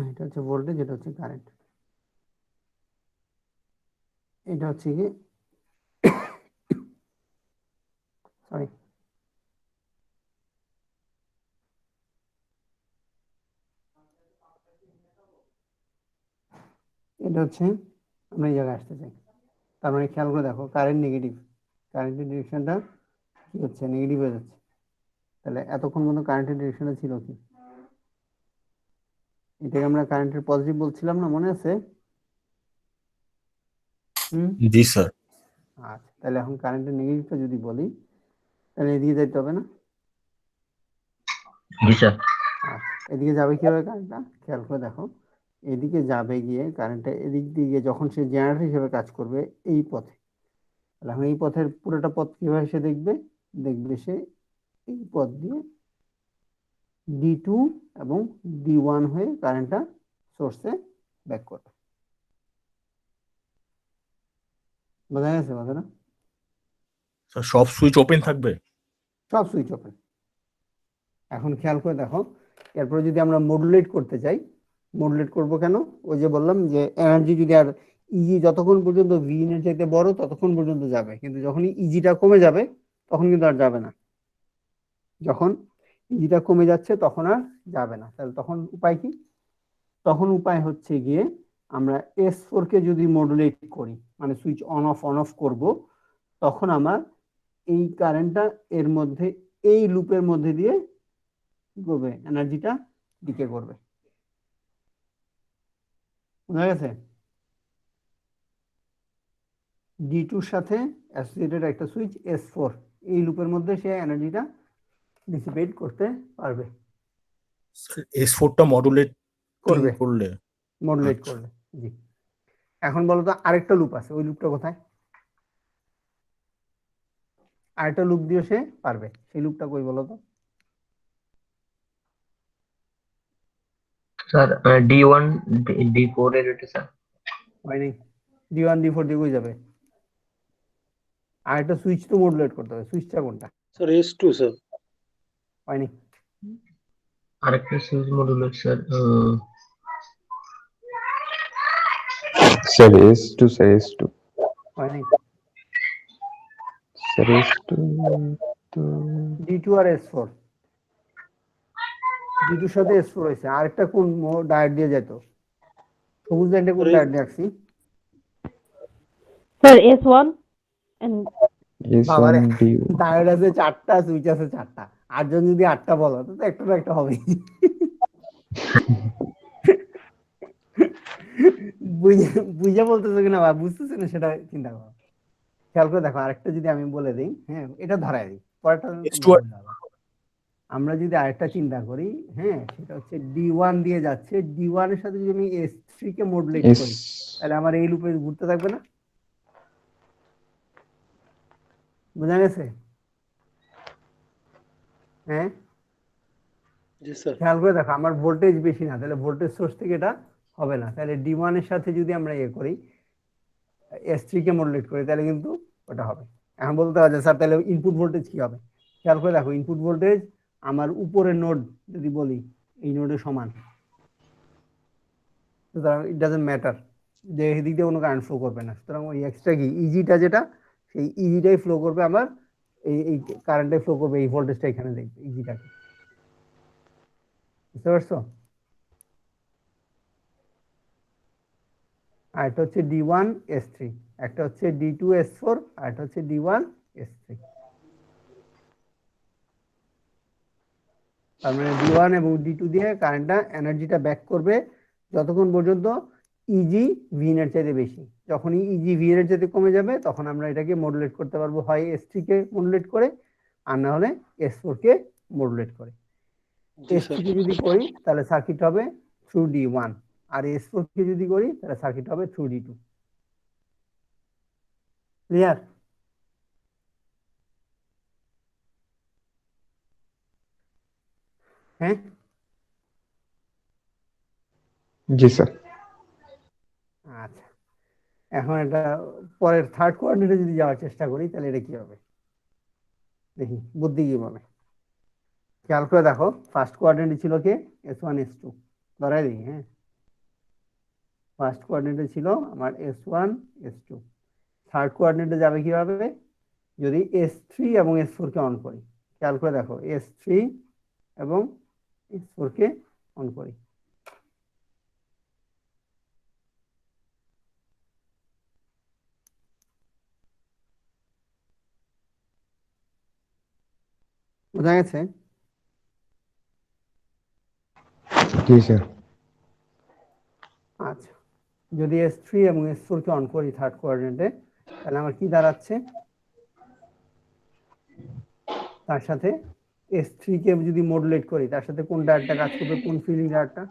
এটা হচ্ছে ভোল্টেজ, এটা হচ্ছে কারেন্ট, এটা হচ্ছে কি, সরি, এটা হচ্ছে, আমরা এই জায়গায় আসতে চাই। তার মানে খেয়াল করে দেখো, কারেন্ট নেগেটিভ, কারেন্টের ডিরেকশনটা কি হচ্ছে, নেগেটিভ হয়ে যাচ্ছে। তাহলে এতক্ষণ পর্যন্ত কারেন্টের ডিরেকশনটা ছিল কি, এটাকে আমরা কারেন্টের পজিটিভ বলছিলাম না, মনে আছে? জি স্যার। আচ্ছা, তাহলে এখন কারেন্টের নেগেটিভটা যদি বলি, তাহলে এদিকে যেতে হবে না? জি স্যার। আচ্ছা, এদিকে যাবে কিভাবে কারেন্টটা, খেয়াল করে দেখো, এদিকে যাবে গিয়ে কারেন্টটা এদিক দিয়ে গিয়ে যখন সে জেনারেটর হিসেবে কাজ করবে এই পথে, তাহলে এখন এই পথের পুরোটা পথ কিভাবে সে দেখবে, দেখবে সে এই পথ দিয়ে D2 এবং D1 হয়ে কারেন্টটা সোর্সে ব্যাক করবে। বোঝা গেছে কথাটা? স্যার সব সুইচ ওপেন থাকবে? সব সুইচ ওপেন। এখন খেয়াল করে দেখো, এরপরে যদি আমরা মডুলেট করতে চাই, মডুলেট করবো কেন, ওই যে বললাম যে এনার্জি যদি আর ইজি যতক্ষণ পর্যন্ত ভি এর চাইতে বড় ততক্ষণ পর্যন্ত যাবে, কিন্তু যখনই ইজিটা কমে যাবে তখন কিন্তু আর যাবে না। যখন ইজিটা কমে যাচ্ছে তখন আর যাবে না, তাহলে তখন উপায় কি, তখন উপায় হচ্ছে গিয়ে আমরা S4 কে যদি মডুলেট করি, মানে সুইচ অন অফ করব, তখন আমার এই কারেন্টটা এর মধ্যে, এই লুপের মধ্যে দিয়ে কি করবে, এনার্জিটা ডিকে করবে। বুঝা গেছে? D2 সাথে অ্যাসোসিয়েটেড একটা সুইচ S4, এই লুপের মধ্যে সে এনার্জিটা ডিসিপেট করতে পারবে, S4টা মডুলেট করবে, করলে। মডুলেট আচ্ছা। করবে। জি। এখন বলো তো আরেকটা লুপ আছে, ওই লুপটা কোথায়? আরেকটা লুপ দিয়ে সে পারবে, সেই লুপটা কই বলো তো? স্যার D1 D4 এর এটা স্যার। হয়নি। D1 D4 দিয়ে কই যাবে? আরেকটা সুইচ তো মডুলেট করতে হবে, সুইচটা কোনটা? Sir S2 sir. হয়নি। আরেকটা switch modulate sir. Sir S2 sir S2 হয়নি। স্যার S2 তো D2 আর S4, D2 এর সাথে S4 হয়েছে। আরেকটা কোন ডায়োড দিয়ে যেত? সবুজ লাইনটা কোন ডায়োড দিয়ে রাখছি? Sir, S1 and বাবারে, S1 D ডায়োড আছে 4টা, সুইচ আছে 4টা, 8 জন যদি 8টা বলো তো একটা না একটা হবেই। বুঝে বলতেছো কিনা বা বুঝতেছো না সেটা চিন্তা করো। খেয়াল করে দেখো, আরেকটা যদি আমি বলে দিই, হ্যাঁ এটা ধরাই দিই, পরেরটা S2 আমরা যদি আরেকটা চিন্তা করি, হ্যাঁ সেটা হচ্ছে D1 দিয়ে যাচ্ছে, D1 এর সাথে যদি আমি S3 কে মডুলেট S করি, তাহলে আমার এই লুপে ঘুরতে থাকবে না? বোঝা গেছে? হ্যাঁ, জি স্যার। খেয়াল করে দেখো, আমার ভোল্টেজ বেশি না, তাহলে ভোল্টেজ সোর্স থেকে এটা হবে না। তাহলে D1 এর সাথে যদি আমরা ইয়ে করি, S3 কে মডুলেট করি, তাহলে কিন্তু ওটা হবে। এখন বলতে হবে স্যার তাহলে ইনপুট ভোল্টেজ কি হবে? খেয়াল করে দেখো, ইনপুট ভোল্টেজ আমার উপরের নোড যদি বলি এই নোডের সমান, সুতরাং ইট ডাজন্ট ম্যাটার যে এদিক দিয়ে কোনো কারেন্ট ফ্লো করবে না। সুতরাং ওই এক্সট্রা কি ইজিটা, যেটা সেই ইজিটাই ফ্লো করবে আমার, এই কারেন্টটাই ফ্লো করবে, এই ভোল্টেজটা এখানে দেখবে ইজিটাকে। বুঝতে পারছো? আর এটা হচ্ছে D1 S3, একটা হচ্ছে D2 S4, আর একটা হচ্ছে D1 S3। তার মানে D1 এবং D2 দিয়ে কারেন্টটা এনার্জিটা ব্যাক করবে যতক্ষণ পর্যন্ত ইজি ভিন এর চাইতে বেশি। যখনই ইজি ভিন এর চাইতে কমে যাবে, তখন আমরা এটাকে মডুলেট করতে পারবো, হয় S3 কে মডুলেট করে, আর না হলে S4 কে মডুলেট করে। জি S3 স্যার। কে যদি করি তাহলে সার্কিট হবে থ্রু D1, আর S4 কে যদি করি তাহলে সার্কিট হবে থ্রু D2। ক্লিয়ার? হ্যাঁ, জি স্যার। আচ্ছা। এখন এটা পরের থার্ড কোঅর্ডিনেটে যদি যাওয়ার চেষ্টা করি, তাহলে এটা কি হবে দেখি, বুদ্ধি কি বলে। খেয়াল করে দেখো, ফার্স্ট কোঅর্ডিনেটে ছিল কে? S1 S2 ধরাই দিই। হ্যাঁ, ফার্স্ট কোঅর্ডিনেটে ছিল আমার S1 S2। থার্ড কোঅর্ডিনেটে যাবে কিভাবে? যদি S3 এবং S4 কে অন করি। খেয়াল করে দেখো, S3 এবং S4 কে অন করি, বোঝা গেছে? জি স্যার। আচ্ছা, যদি S3 এবং S4 কে অন করি থার্ড কোঅর্ডিনেটে, তাহলে আমার কি দাঁড়াচ্ছে? তার সাথে S3 কে যদি মডুলেট করি, তার সাথে কোন ডায়োডটা কাজ করবে, কোন ফিলিং ডায়োডটা?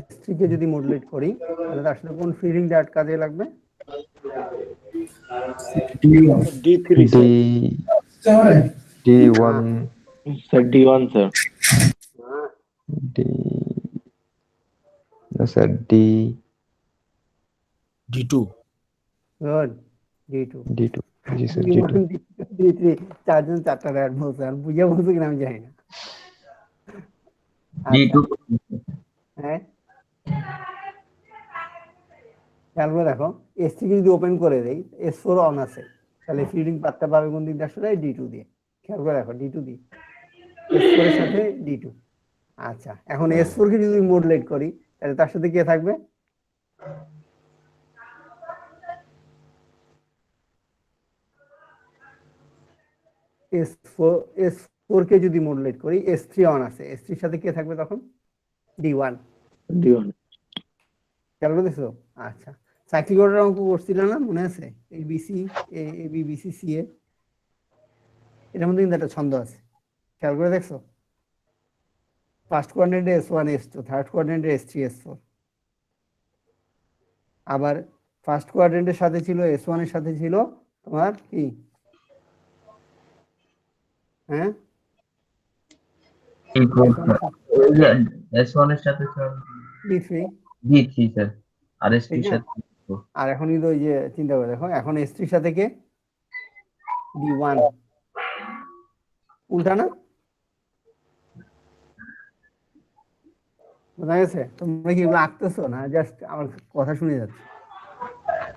S3 কে যদি মডুলেট করি, তাহলে তার সাথে কোন ফিলিং ডায়োড কাজে লাগবে? D3 D sir. D1 Sir, D1, sir. D না sir D D2 good, D2। D2 জি স্যার D2 D3, চারজন 4টা ডায়োড বলছে, আর বুঝে বলছে কিনা আমি জানি না। D2 হ্যাঁ, খেয়াল করে দেখো, S3 কে যদি ওপেন করে দেই, S4 অন আছে, তাহলে ফিডিং পাত্তা পাবে কোন দিক দিয়ে? আসলে D2 দিয়ে। খেয়াল করে দেখো, D2 দিয়ে। S4 এর সাথে D2। আচ্ছা, এখন S4 কে যদি মডুলেট করি তাহলে তার সাথে কে থাকবে? S4 কে যদি মডুলেট করি, S3 অন আছে, S3 এর সাথে কে থাকবে তখন? D1। D1 খেয়াল করেছো? আচ্ছা, সাইক্লিক অর্ডার অঙ্ক করছিল না, মনে আছে? ABC AB BC CA, এটার মধ্যে কিন্তু একটা ছন্দ আছে, খেয়াল করে দেখছো? ফার্স্ট কোয়াড্রেন্টে S1 S2, থার্ড কোয়াড্রেন্টে S3 S4। আবার ফার্স্ট কোয়াড্রেন্টের সাথে ছিল S1 এর সাথে ছিল তোমার কি, হ্যাঁ, S1 এর সাথে স্যার D3, D3 স্যার, আর S2 ঠিক এর না? সাথে আর এখন কিন্তু ওই যে চিন্তা করে দেখো, এখন S3 এর সাথে কে? D1। উল্টা না? বোঝা গেছে? তোমরা কি এগুলো আঁকতেছো না জাস্ট আমার কথা শুনে যাচ্ছে?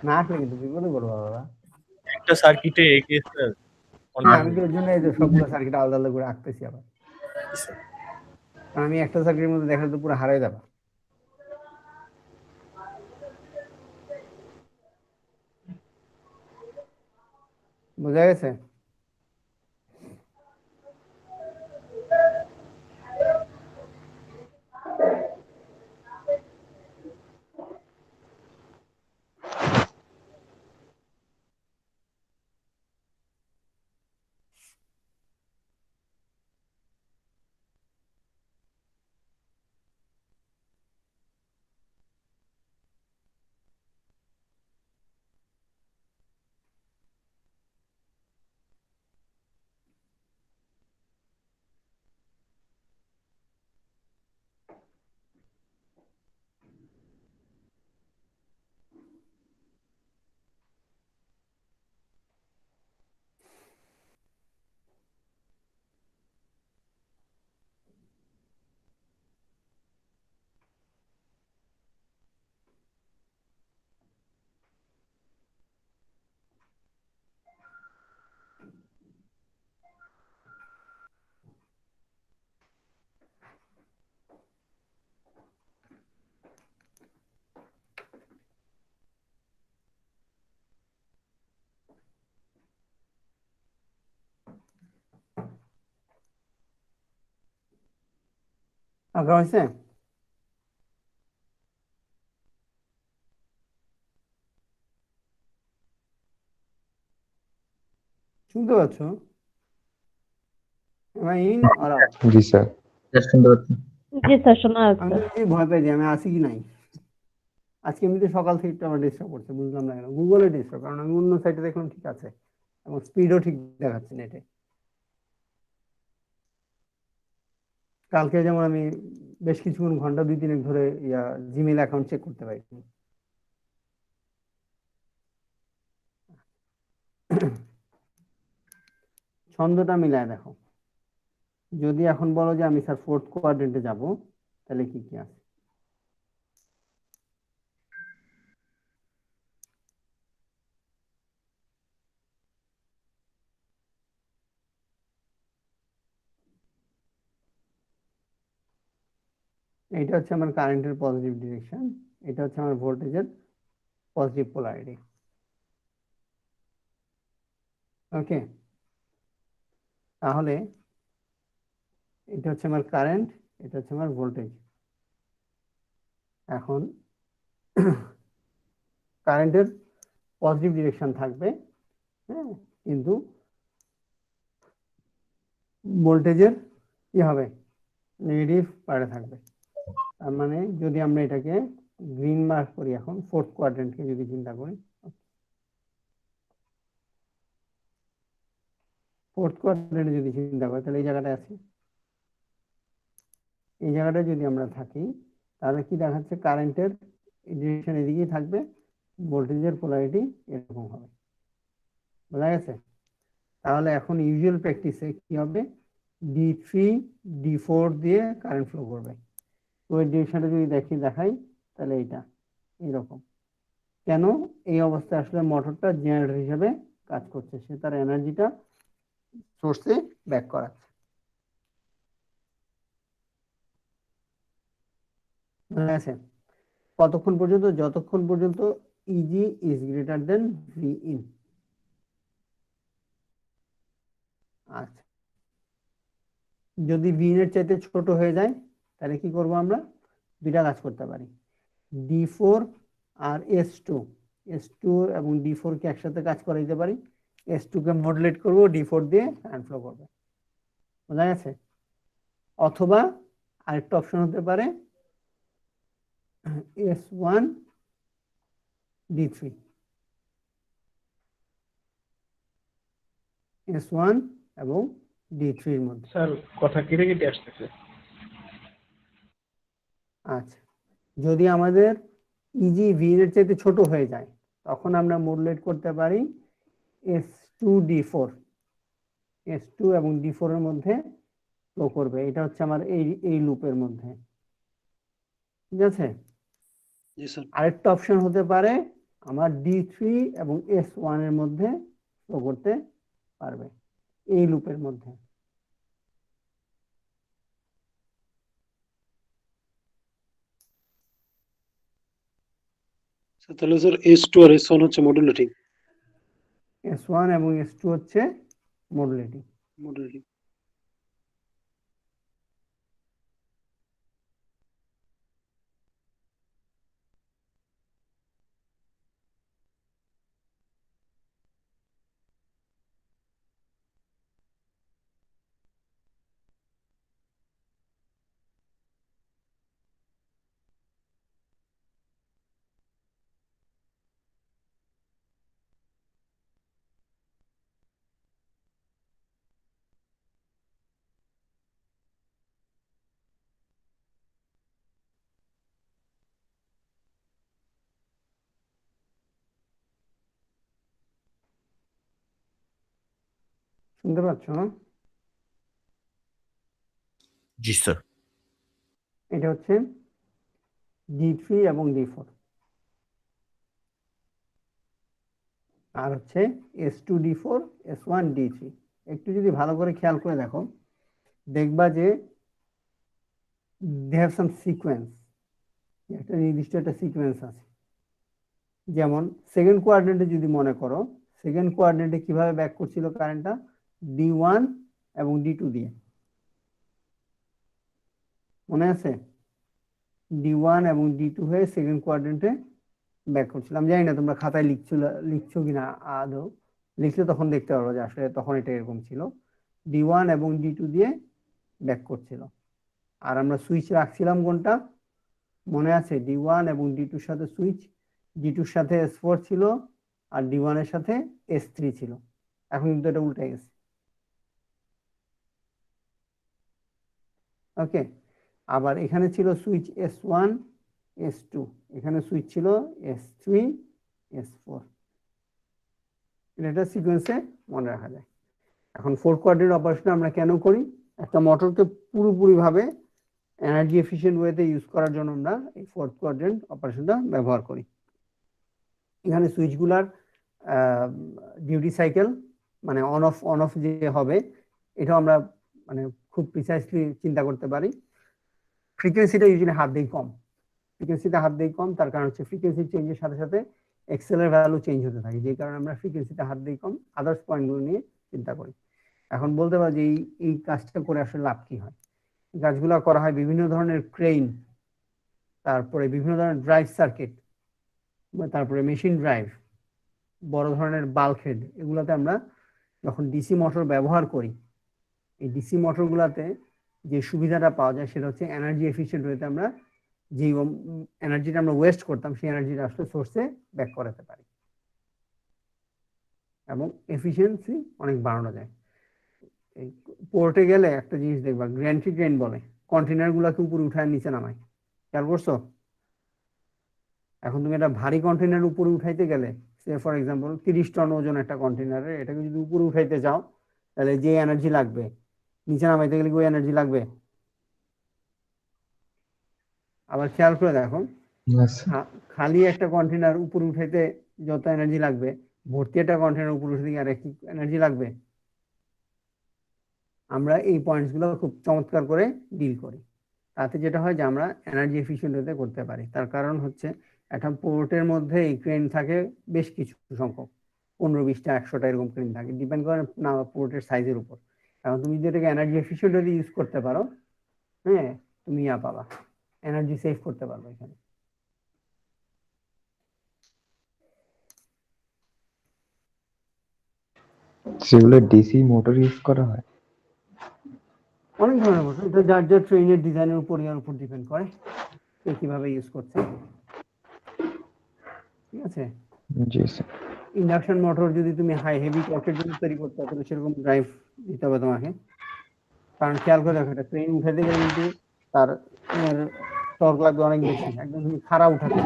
না আঁকলে কিন্তু বিপদে পড়বো বাবা। একটা সার্কিটে একে স্যার হ্যাঁ, আমি তো ওই জন্য এই যে সবগুলো সার্কিট আলাদা আলাদা করে আঁকতেছি আবার, কারণ আমি একটা সার্কিটের মধ্যে দেখালে তো পুরো হারাই যাবা। বোঝা গেছে? আঁকা হয়েছে? শুনতে পাচ্ছ? Am I in or out? G sir. শুনতে পাচ্ছি। জি স্যার, শোনা আমি যাচ্ছে। তো এই ভয় পাই যে আমি আছি কি নাই। আজকে এমনিতে সকাল থেকে একটু আমার ডিস্টার্ব করছে, বুঝলাম না কেন। গুগলে ডিস্টার্ব, কারণ আমি অন্য সাইটে দেখলাম ঠিক আছে এবং স্পিডও ঠিক দেখাচ্ছে নেটে। কালকে যেমন আমি বেশ কিছুক্ষণ ঘন্টা 2-3 ধরে জিমেইল অ্যাকাউন্ট চেক করতে পারিনি। ছন্দটা মিলায় দেখো, যদি এখন বলো যে আমি স্যার ফোর্থ কোয়াড্রেন্টে যাব, তাহলে কি কি আছে? এটা হচ্ছে আমার কারেন্টের পজিটিভ ডিরেকশন, এটা হচ্ছে আমার ভোল্টেজের পজিটিভ পোলারিটি। ওকে, তাহলে এটা হচ্ছে আমার কারেন্ট, এটা হচ্ছে আমার ভোল্টেজ। এখন কারেন্টের পজিটিভ ডিরেকশন থাকবে, হ্যাঁ, কিন্তু ভোল্টেজের কি হবে? নেগেটিভ পারে থাকবে। তার মানে যদি আমরা এটাকে গ্রিন মার্ক করি, এখন ফোর্থ কোয়াড্রেন্টকে যদি চিন্তা করি, ফোর্থ কোয়াড্রেন্টে যদি চিন্তা করি, তাহলে এই জায়গাটা আছে, এই জায়গাটা যদি আমরা থাকি, তাহলে কি দেখাচ্ছে? কারেন্টের ডিরেকশন এদিকেই থাকবে, ভোল্টেজের পোলারিটি এরকম হবে। বোঝা গেছে? তাহলে এখন ইউজুয়াল প্র্যাকটিসে কি হবে? D3 D4 দিয়ে কারেন্ট ফ্লো করবে। তো এই ডিরেকশনটা যদি দেখাই, তাহলে এইটা এইরকম। কেন এই অবস্থায় আসলে মোটরটা জেনারেটর হিসেবে কাজ করছে, সে তার এনার্জিটা সোর্সে ব্যাক করাচ্ছে। মনে আছে? কতক্ষণ পর্যন্ত? যতক্ষণ পর্যন্ত easy is greater than V in. আচ্ছা, যদি ভি এর চাইতে ছোট হয়ে যায় তাহলে কি করব আমরা? দুইটা কাজ করতে পারি। D4 আর S2 এবং D4 কে একসাথে কাজ করাইতে পারি। S2 কে মডুলেট করব, D4 দিয়ে কারেন্ট ফ্লো করবে। বোঝা গেছে? অথবা আরেকটা অপশন হতে পারে S1 D3, S1 এবং D3 এর মধ্যে। স্যার কথা কেটে কেটে আসতেছে। আচ্ছা, যদি আমাদের ইজি ভি এর চাইতে ছোট হয়ে যায় তখন আমরা মডুলেট করতে পারি S2 এবং D4 এর মধ্যে ফ্লো করবে। এটা হচ্ছে আমার এই লুপের মধ্যে। ঠিক আছে? জি স্যার। আরেকটা অপশন হতে পারে আমার D3 এবং S1 এর মধ্যে ফ্লো করতে পারবে এই লুপের মধ্যে। তাহলে স্যার S2 আর S1 হচ্ছে মডুলেটিং। S1 এবং S2 হচ্ছে মডুলেটিং। মডুলেটিং। শুনতে পাচ্ছ না? জি স্যার। এটা হচ্ছে D3 এবং D4, আর হচ্ছে S2 D4, S1 D3। একটু যদি ভালো করে খেয়াল করে দেখো, দেখবা যে they have some sequence, একটা নির্দিষ্ট একটা সিকোয়েন্স আছে। যেমন সেকেন্ড কোয়াড্রেন্টে যদি মনে করো, সেকেন্ড কোয়াড্রেন্টে কিভাবে ব্যাক করছিল কারেন্টটা? D1 এবং D2 দিয়ে। মনে আছে? D1 এবং D2 হয়ে সেকেন্ড কোয়াড্রেন্টে ব্যাক করছিলাম। জানি না তোমরা খাতায় লিখছো কিনা, আদৌ লিখলে তখন দেখতে পারো যে আসলে তখন এটা এরকম ছিল। D1 এবং D2 দিয়ে ব্যাক করছিল। আর আমরা সুইচ রাখছিলাম কোনটা? মনে আছে? D1 এবং D2 সাথে সুইচ, D2 সাথে S4 ছিল আর D1 এর সাথে S3 ছিল। এখন কিন্তু এটা উল্টে গেছে। ওকে, আবার এখানে ছিল সুইচ S1 S2, এখানে সুইচ ছিল S3 S4। এটা সিকোয়েন্সে মনে রাখা যায়। এখন ফোর কোয়াড্রেন্ট অপারেশন আমরা কেন করি? একটা মোটরকে পুরোপুরিভাবে এনার্জি এফিশিয়েন্ট ওয়েতে ইউজ করার জন্য আমরা এই ফোর্থ কোয়াড্রেন্ট অপারেশনটা ব্যবহার করি। এখানে সুইচগুলার ডিউটি সাইকেল মানে অন অফ যে হবে এটাও আমরা মানে খুব প্রিসাইসলি চিন্তা করতে পারি। ফ্রিকোয়েন্সিটা ইউজুয়ালি হাফ দিয়ে কম, তার কারণ হচ্ছে ফ্রিকোয়েন্সি চেঞ্জের সাথে সাথে এক্সেলের ভ্যালু চেঞ্জ হতে থাকে, যে কারণে আমরা ফ্রিকোয়েন্সিটা হাফ দিয়ে কম, আদার্স পয়েন্টগুলো নিয়ে চিন্তা করি। এখন বলতে পারি যে এই কাজটা করে আসলে লাভ কি হয়? কাজগুলো করা হয় বিভিন্ন ধরনের ক্রেন, তারপরে বিভিন্ন ধরনের ড্রাইভ সার্কিট, তারপরে মেশিন ড্রাইভ, বড় ধরনের বাল্ক হেড, এগুলোতে আমরা যখন ডিসি মোটর ব্যবহার করি, এই ডিসি মোটরগুলোতে যে সুবিধাটা পাওয়া যায় সেটা হচ্ছে এনার্জি এফিশিয়েন্ট ওয়েতে আমরা যে এনার্জিটা আমরা ওয়েস্ট করতাম সেই এনার্জিটা আসলে সোর্সে ব্যাক করাতে পারি এবং এফিসিয়েন্সি অনেক বাড়ানো যায়। এই পোর্টে গেলে একটা জিনিস দেখবা, গ্র্যান্ট্রি ট্রেন বলে, কন্টেনার গুলাকে উপরে উঠায় নিচে নামায়, খেয়াল করছো? এখন তুমি একটা ভারী কন্টেনার উপরে উঠাইতে গেলে, সে ফর এক্সাম্পল 30 টন ওজন একটা কন্টেনারে, এটাকে যদি উপরে উঠাইতে যাও তাহলে যে এনার্জি লাগবে, নিচে নামাইতে গেলে কি ওই এনার্জি লাগবে? আবার খেয়াল করে দেখো, খালি একটা কন্টেনার উপরে উঠাইতে যত এনার্জি লাগবে, ভর্তি একটা কন্টেনার উপরে উঠাইতে আর কি এনার্জি লাগবে? আমরা এই পয়েন্টস গুলো খুব চমৎকার করে ডিল করি। তাতে যেটা হয় যে আমরা এনার্জি এফিশিয়েন্ট হতে করতে পারি। তার কারণ হচ্ছে একটা পোর্টের মধ্যে এই ক্রেন থাকে বেশ কিছু সংখ্যক, 15-20টা 100টা এরকম ক্রেন থাকে, ডিপেন্ড করে না পোর্টের সাইজের উপর। এখন তুমি যদি এটাকে এনার্জি এফিশিয়েন্ট হতে ইউজ করতে পারো, হ্যাঁ, তুমি পাবা, এনার্জি সেভ করতে পারবে এখানে। সেগুলো ডিসি মোটর ইউজ করা হয়? অনেক ধরনের মোটর, এটা যার যার ট্রেনের ডিজাইনের উপর ইয়ার উপর ডিপেন্ড করে কে কিভাবে ইউজ করছে। ঠিক আছে, জি স্যার। ইন্ডাকশন মোটর যদি তুমি হাই হেভি টর্কের জন্য তৈরি করতে তাহলে সেরকম ড্রাইভ দিতে হবে তোমাকে। কারণ খেয়াল করে দেখো, এটা ট্রেন উঠাতে গেলে কিন্তু তার টর্ক লাগবে অনেক বেশি। একদম তুমি খাড়া উঠাচ্ছ,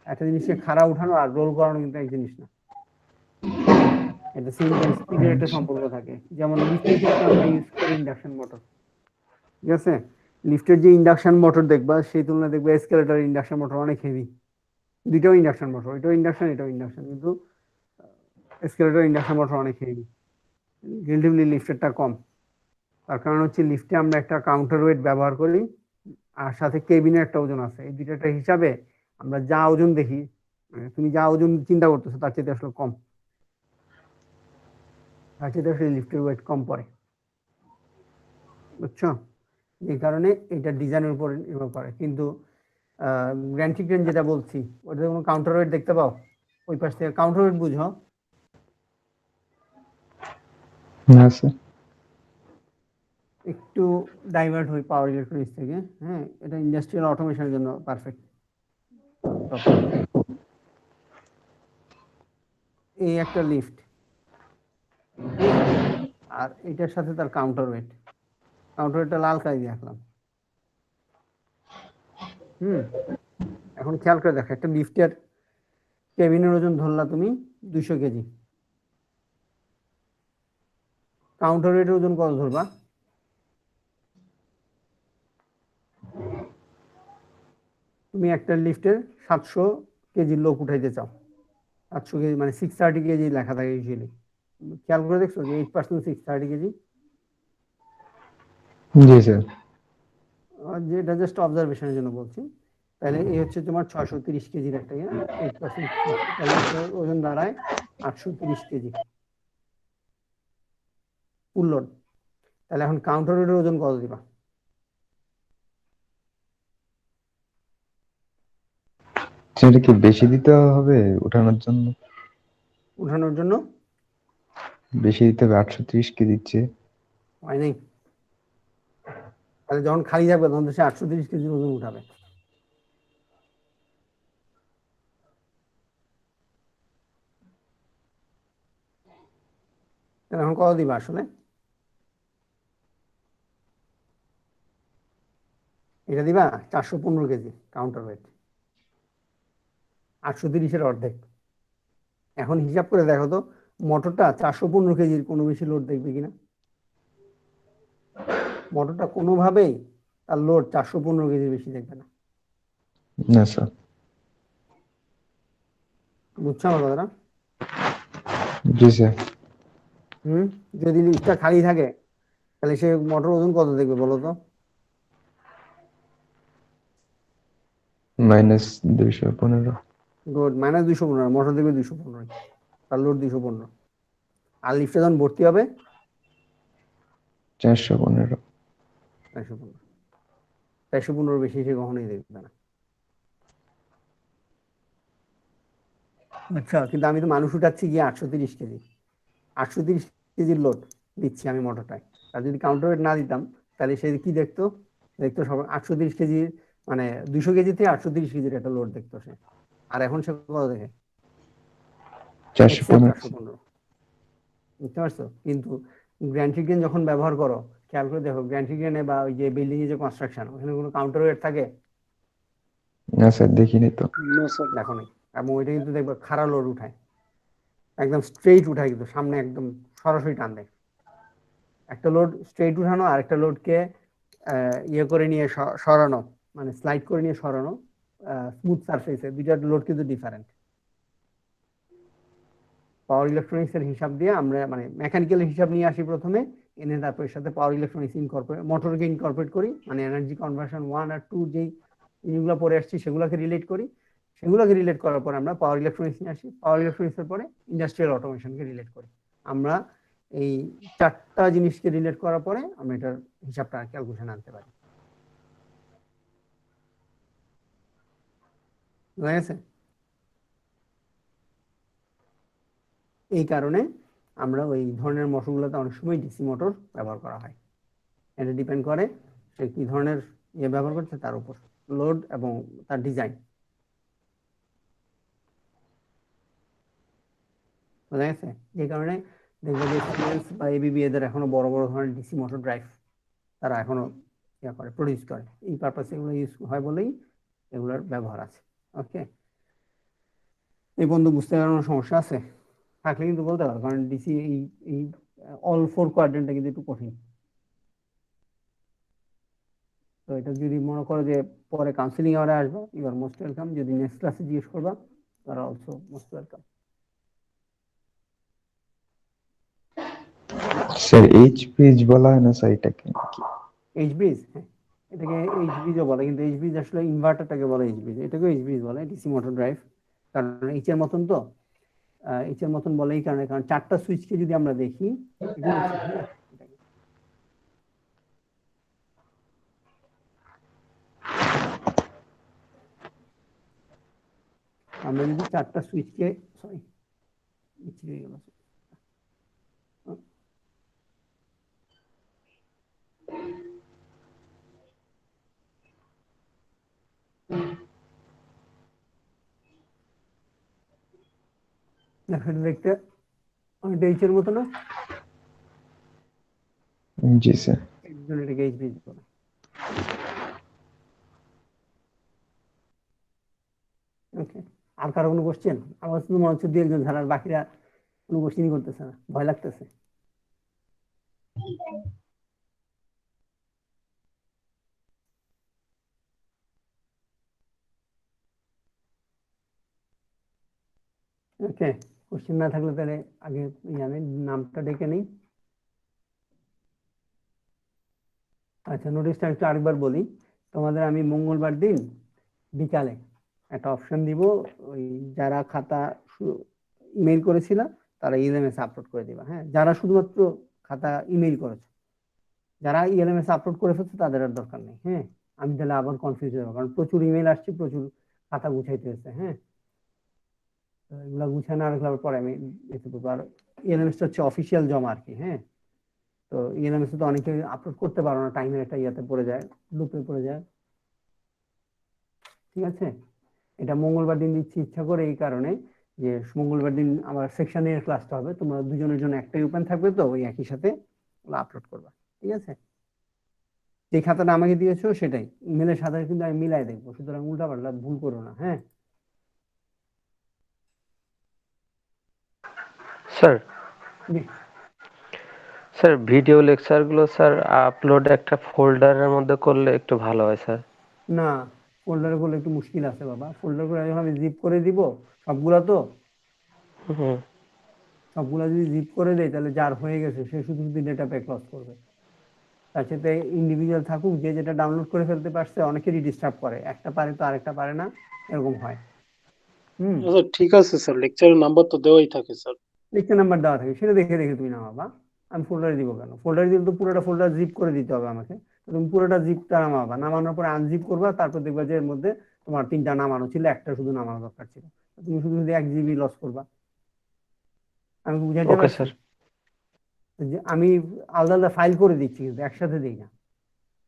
একটা জিনিসকে খাড়া উঠানো আর রোল করানো কিন্তু এক জিনিস না, এটা সেম টাইম স্পিডের একটা সম্পর্ক থাকে। যেমন লিফটের ক্ষেত্রে আমরা ইউজ করি ইন্ডাকশন মোটর, ঠিক আছে? লিফটের যে ইন্ডাকশন মোটর দেখবা সেই তুলনায় দেখবা এসকেলেটর ইন্ডাকশন মোটর অনেক হেভি। দুইটাও ইন্ডাকশন মোটর, এটাও ইন্ডাকশন এটাও ইন্ডাকশন, কিন্তু এসকেলেটর ইন্ডাকশন মোটর অনেক হেভি, রিলেটিভলি লিফটেরটা কম। তার কারণ হচ্ছে লিফটে আমরা একটা কাউন্টার ওয়েট ব্যবহার করি আর সাথে কেবিনের একটা ওজন আছে। এই দুইটা হিসাবে আমরা যা ওজন দেখি, তুমি যা ওজন চিন্তা করতেছো তার চেয়ে আসলে কম, তার চেয়ে আসলে লিফটের ওয়েট কম পড়ে, বুঝছো? এই কারণে এটা ডিজাইনের উপর নির্ভর করে। কিন্তু গ্র্যান্ড ক্রেন যেটা বলছি ওটাতে কোনো কাউন্টার ওয়েট দেখতে পাও? ওই পাশ থেকে কাউন্টার ওয়েট বুঝো? না স্যার। একটু ডাইভার্ট হই পাওয়ার ইলেকট্রনিক্স থেকে। হ্যাঁ, এটা ইন্ডাস্ট্রিয়াল অটোমেশনের জন্য পারফেক্ট। এই একটা লিফট, আর এটার সাথে তার কাউন্টার ওয়েট, কাউন্টার ওয়েটটা লাল কালি দিয়ে রাখলাম। এখন খেয়াল করে দেখো, একটা লিফটের কেবিনের ওজন ধরলা তুমি 200 কেজি, কাউন্টার ওয়েটের ওজন কত ধরবা? তুমি একটা লিফটের 700 কেজির লোক উঠাইতে চাও, 700 কেজি মানে 630 কেজি লেখা থাকে ইউজুয়ালি। খেয়াল করে দেখছো যে 8% 630 কেজি? জি স্যার। যেটা জাস্ট অবজারভেশনের জন্য বলছি। তাহলে এই হচ্ছে তোমার 630 কেজির একটা 8%, তাহলে ওজন দাঁড়ায় 830 কেজি ফুল লোড। তাহলে এখন কাউন্টার ওয়েটের ওজন কত দিবা? সেটা কি বেশি দিতে হবে উঠানোর জন্য? উঠানোর জন্য বেশি দিতে হবে, 830 কে দিচ্ছে। হয় নাই, তাহলে যখন খালি থাকবে তখন তো সে 830 কেজি ওজন উঠাবে। তাহলে এখন কত দিবা আসলে? এটা দিবা 415 কেজি কাউন্টার ওয়েট, 830-এর অর্ধেক। এখন হিসাব করে দেখো তো মোটরটা 415 কেজির কোনো বেশি লোড দেখবে কিনা? মোটরটা কোনোভাবেই তার লোড 415 কেজির বেশি দেখবে না। না স্যার। বুঝছো আমার কথাটা? জি স্যার। যদি লিফটটা খালি থাকে তাহলে সে মোটর ওজন কত দেখবে বলো তো? -215। লোড -215, মোটর দেখবে 215, তার লোড 215। আর লিফটে যখন ভর্তি হবে 415। 415, 415 বেশি সে কখনোই দেখবে না। আচ্ছা, কিন্তু আমি তো মানুষ উঠাচ্ছি গিয়ে 830 কেজি, 830 কেজির লোড দিচ্ছি আমি মোটরটায়। আর যদি কাউন্টার ওয়েট না দিতাম তাহলে সে কি দেখতো? দেখতো সব 830 কেজির, মানে 200 কেজি থেকে 830 কেজির একটা লোড দেখতো সে। আর এখন সে কত দেখে? 415। বুঝতে পারছো? কিন্তু গ্র্যান্ড ক্রেন যখন ব্যবহার করো, খেয়াল করে দেখো গ্র্যান্ড ক্রেনে বা ওই যে বিল্ডিং এর যে কনস্ট্রাকশন, ওখানে কোনো কাউন্টার ওয়েট থাকে? না স্যার, দেখিনি তো। দেখো নাই। এবং ওইটা কিন্তু দেখবে খাড়া লোড উঠায়, একদম স্ট্রেইট উঠায়, কিন্তু সামনে একদম সরাসরি টান দেয়। একটা লোড স্ট্রেইট উঠানো আর একটা লোডকে ইয়ে করে নিয়ে সরানো, মানে স্লাইড করে নিয়ে সরানো স্মুথ সারফেসে, দুইটা লোড কিন্তু ডিফারেন্ট। পাওয়ার ইলেকট্রনিক্স এর হিসাব দিয়ে আমরা মানে মেকানিক্যাল হিসাব নিয়ে আসি প্রথমে, এনে তারপর এর সাথে পাওয়ার ইলেকট্রনিক্স মোটরকে ইনকর্পোরেট করি, মানে এনার্জি কনভার্সন 1 আর 2 যেই জিনিসগুলো পরে আসছি সেগুলোকে রিলেট করি। সেগুলোকে রিলেট করার পর আমরা পাওয়ার ইলেকট্রনিক্স নিয়ে আসি। পাওয়ার ইলেকট্রনিক্সের পরে ইন্ডাস্ট্রিয়াল অটোমেশনকে রিলেট করি। আমরা এই 4টা জিনিসকে রিলেট করার পরে আমরা এটার হিসাবটা ক্যালকুলেশন আনতে পারি। বুঝা গেছে? এই কারণে আমরা ওই ধরনের মোটরগুলোতে অনেক সময় ডিসি মোটর ব্যবহার করা হয়। এটা ডিপেন্ড করে সে কি ধরনের ইয়ে ব্যবহার করছে তার উপর, লোড এবং তার ডিজাইন। বুঝা গেছে? যে কারণে দেখবে যে সিমেন্স বা এবিবি এদের এখনো বড় বড় ধরনের ডিসি মোটর ড্রাইভ তারা এখনো ইয়া করে, প্রডিউস করে। এই পারপাসে এগুলো ইউজ হয় বলেই এগুলোর ব্যবহার আছে। ওকে, এই বন্ধু বুঝতে পারার সমস্যা আছে থাকলে কিন্তু বলতে পারো, কারণ ডিসি এই অল 4 কোয়াড্রেন্টটা কিন্তু একটু কঠিন। তো এটা যদি মনে করো যে পরে কাউন্সিলিং আওয়ারে আসবে, ইউ আর মোস্ট ওয়েলকাম। যদি নেক্সট ক্লাসে জিজ্ঞেস করবা, তারা also most welcome. Sir H page বলা হয় না স্যার এটাকে? এইচ ব্রিজ, হ্যাঁ এটাকে এইচ ব্রিজও বলে, কিন্তু এইচ ব্রিজ আসলে ইনভার্টারটাকে বলে এইচ ব্রিজ, এটাকে এইচ ব্রিজ বলে, ডিসি মোটর ড্রাইভ। কারণ এইচ এর মতন তো, এইচ এর মতন বলে এই কারণে, কারণ 4টা সুইচকে যদি আমরা দেখি, হ্যাঁ আমরা যদি 4টা সুইচকে, সরি হয়ে গেল, দেখতে অনেকটা এইচ এর মতো না? জি স্যার। একজন এটাকে এইচ ব্রিজ বলে। ওকে, আর কারো কোনো কোশ্চেন? আমার শুধু মনে হচ্ছে 2-1 জন ছাড়া, আর বাকিরা কোনো কোশ্চেনই করতেছে না, ভয় লাগতেছে। ওকে, কোশ্চেন না থাকলে তাহলে আগে আমি নামটা ডেকে নেই। আচ্ছা, নোটিশটা একটু আরেকবার বলি। তোমাদের আমি মঙ্গলবার দিন বিকালে একটা অপশন দিব, ওই যারা খাতা ইমেইল করেছিল তারা ইএলএমএস আপলোড করে দিবা। হ্যাঁ, যারা শুধুমাত্র খাতা ইমেইল করেছে, যারা ইএলএমএস আপলোড করে ফেলছে তাদের আর দরকার নেই। হ্যাঁ, আমি তাহলে আবার কনফিউজ হয়ে যাবো, কারণ প্রচুর ইমেইল আসছে, প্রচুর খাতা গুছাইতে হচ্ছে। হ্যাঁ, এগুলা গুছায় না রাখলে পরে আমি দেখতে পাবো। আর ইএলএমএসটা হচ্ছে অফিসিয়াল জমা আর কি। হ্যাঁ, তো ইএলএমএস তো অনেকে আপলোড করতে পারো না, টাইমের একটা ইয়াতে পড়ে যায়, লুপে পড়ে যায়। ঠিক আছে, এটা মঙ্গলবার দিন দিচ্ছি ইচ্ছা করে এই কারণে যে মঙ্গলবার দিন আমার সেকশন এর ক্লাসটা হবে, তোমরা দুজনের জন্য একটাই ওপেন থাকবে, তো ওই একই সাথে আপলোড করবা। ঠিক আছে, যে খাতাটা আমাকে দিয়েছো সেটাই ইমেলের সাথে কিন্তু আমি মিলাই দেখবো, সুতরাং উল্টাপাল্টা ভুল করো না। হ্যাঁ স্যার জি। স্যার ভিডিও লেকচারগুলো স্যার আপলোড একটা ফোল্ডারের মধ্যে করলে একটু ভালো হয় স্যার। না, ফোল্ডারে করলে একটু মুশকিল আছে বাবা। ফোল্ডার করে যখন আমি জিপ করে দিব সবগুলা, তো হুম। সবগুলা যদি জিপ করে দেয় তাহলে যার হয়ে গেছে সে শুধু শুধু ডেটা প্যাক লস করবে। তার সাথে ইন্ডিভিজুয়াল থাকুক, যে যেটা ডাউনলোড করে ফেলতে পারছে, অনেকেরই ডিস্টার্ব করে, একটা পারে তো আরেকটা পারে না, এরকম হয়। আচ্ছা ঠিক আছে স্যার, লেকচারের নাম্বার তো দেওয়াই থাকে স্যার। লেকচার নাম্বার দেওয়া থাকে, সেটা দেখে দেখে তুমি নামাবা। আমি ফোল্ডারে দিব কেন? ফোল্ডারে দিলে তো পুরোটা ফোল্ডার জিপ করে দিতে হবে আমাকে, তো তুমি পুরোটা জিপটা নামাবা, নামানোর পরে আনজিপ করবা, তারপর দেখবা যে এর মধ্যে তোমার 3টা নামানো ছিল, একটা শুধু নামানো দরকার ছিল, তুমি শুধু শুধু 1 জিবি লস করবা। আমি বুঝাইতে ওকে পারছি? স্যার। যে আমি আলাদা আলাদা ফাইল করে দিচ্ছি, কিন্তু একসাথে দিই না।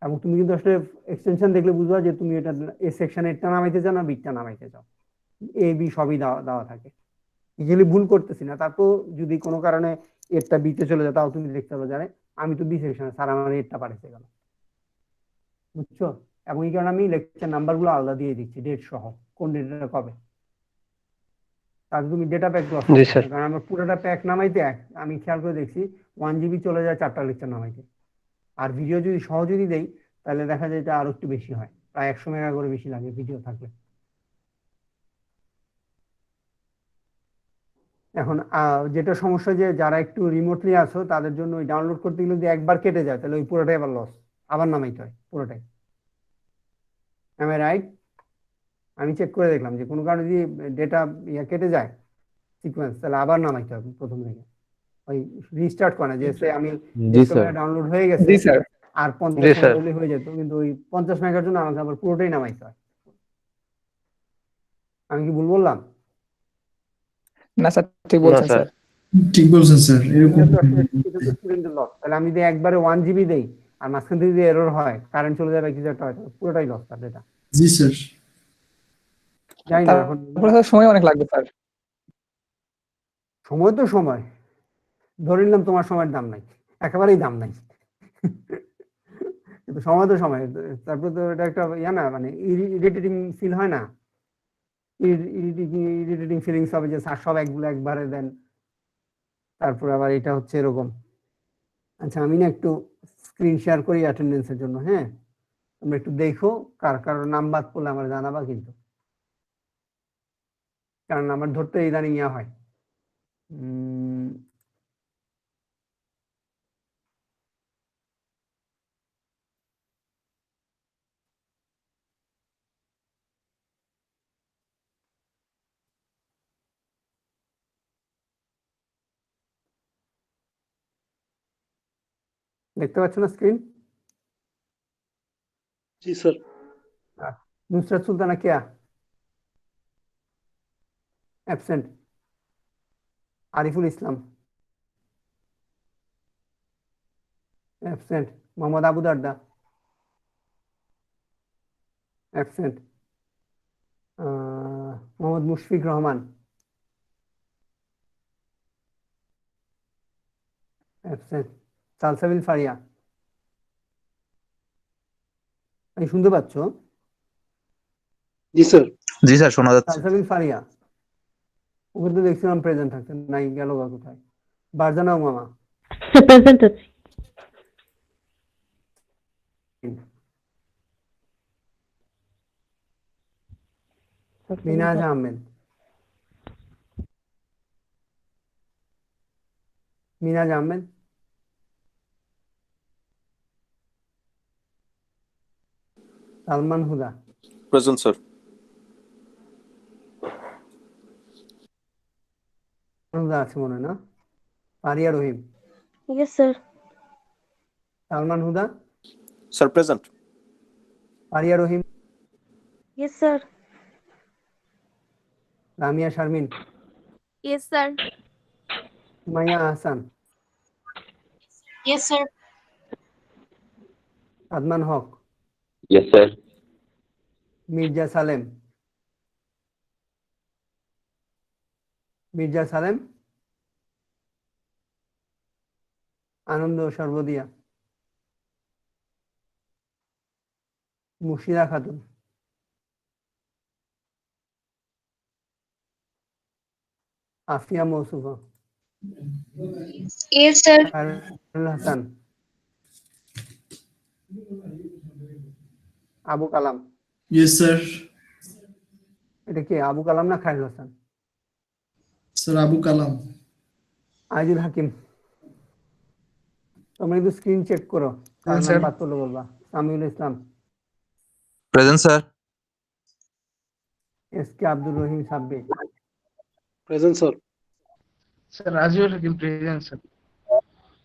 এবং তুমি কিন্তু আসলে এক্সটেনশন দেখলে বুঝবা যে তুমি এটা এ সেকশনে এটা নামাইতে চাও না বিটটা নামাইতে চাও, এ বি সবই দেওয়া দেওয়া থাকে। ইজিলি ভুল করতেছি না, তারপর যদি কোনো কারণে এরটা বিতে চলে যায় তাও তুমি দেখতে পারো, জানে আমি তো বি সেকশনে, স্যার আমার এরটা পাঠিয়েছে গেল, বুঝছো? এবং এই কারণে আমি লেকচার নাম্বার গুলো আলাদা দিয়ে দিচ্ছি, ডেট সহ, কোন ডেটটা কবে। তাহলে তুমি ডেটা প্যাক লস জি করতেছো স্যার। না, কারণ আমার পুরোটা প্যাক নামাইতে আমি খেয়াল করে দেখছি 1 জিবি চলে যায় 4টা লেকচার নামাইতে। আর ভিডিও যদি সহ যদি দেই তাহলে দেখা যায় এটা আরো একটু বেশি হয়, প্রায় 100 মেগা করে বেশি লাগে ভিডিও থাকলে। এখন যেটা সমস্যা যে যারা একটু রিমোটলি আছো তাদের জন্য ওই ডাউনলোড করতে গেলে যদি একবার কেটে যায় তাহলে ওই পুরোটাই আবার লস, আবার নামাইতে হয় পুরোটাই। Am I right? আমি চেক করে দেখলাম যে কোনো কারণে যদি ডেটা কেটে যায় সিকোয়েন্স, তাহলে আবার নামাইতে হবে প্রথম থেকে, ওই রিস্টার্ট করে না। যে আমি জি স্যার। ডাউনলোড হয়ে গেছে জি স্যার। আর জি 50 স্যার। মেগা হলে হয়ে যেত, কিন্তু ওই 50 মেগার জন্য আমাকে আবার পুরোটাই নামাইতে হয়। আমি কি ভুল বললাম? না স্যার, ঠিক না বলছেন স্যার। স্যার। ঠিক বলছেন স্যার, এরকম এটা তো স্টুডেন্টের লস। তাহলে আমি যদি একবারে 1 জিবি দেই আর মাঝখান থেকে যদি এরর হয়, কারেন্ট চলে যাবে, কিছু একটা হয়, পুরোটাই লস তার ডেটা। জি স্যার। জানি না এখন তারপরে স্যার সময় অনেক লাগবে স্যার। সময় তো সময়, ধরে নিলাম তোমার সময়ের দাম নাই, একেবারেই দাম নাই, কিন্তু সময় তো সময়। তারপরে তো এটা একটা না, মানে ইরিটেটিং ফিল হয় না? ইরিটেটিং ফিলিংস হবে যে স্যার সব একগুলো একবারে দেন, তারপর আবার এটা হচ্ছে এরকম। আচ্ছা, আমি না একটু স্ক্রিন শেয়ার করি অ্যাটেন্ডেন্সের জন্য, হ্যাঁ? তোমরা একটু দেখো, কার কার নাম বাদ পড়লে আমার জানাবা কিন্তু, কারণ আমার ধরতে ইদানিং হয়। দেখতে পাচ্ছ না স্ক্রিন? জি sir. Nusrat Sultana Keya absent. Ariful Islam absent. Mohammad Abu Darda absent. Mohammad Mushfiq Rahman absent. Salsabil Faria, আমি শুনতে পাচ্ছ? জি স্যার। জি স্যার, শোনা যাচ্ছে। সালসাবিল ফারিয়া, ওকে তো দেখছিলাম প্রেজেন্ট থাকতে, নাই গেল বা কোথায়? বারজানা উমামা স্যার প্রেজেন্ট আছি। Minaj Ahmed, Minaj Ahmed, Salman Huda, present sir. হুদা আছে মনে হয় না? Faria Rahim, yes sir. Salman Huda, sir present. Faria Rahim, yes sir. Ramia Sharmin, yes sir. Sumaiya Ahsan, yes sir. Adnan Haque, yes sir. Mirza Salem, Mirza Salem, Anand Sarbodiya, Murshida Khatun, Afia Mousufa, yes sir. Khairul Hasan, Abu Kalam. Yes sir. এটা কি আবু কালাম না খায়রুল হাসান? স্যার আবু কালাম। আজিল হাকিম। তোমরা একটু স্ক্রিন চেক করো, কার নাম স্যার। বাদ পড়লো বলবা। Samiul Islam, present sir. S K Abdur Rahim Sabbir, present sir. Sir Raziul Hakim present sir.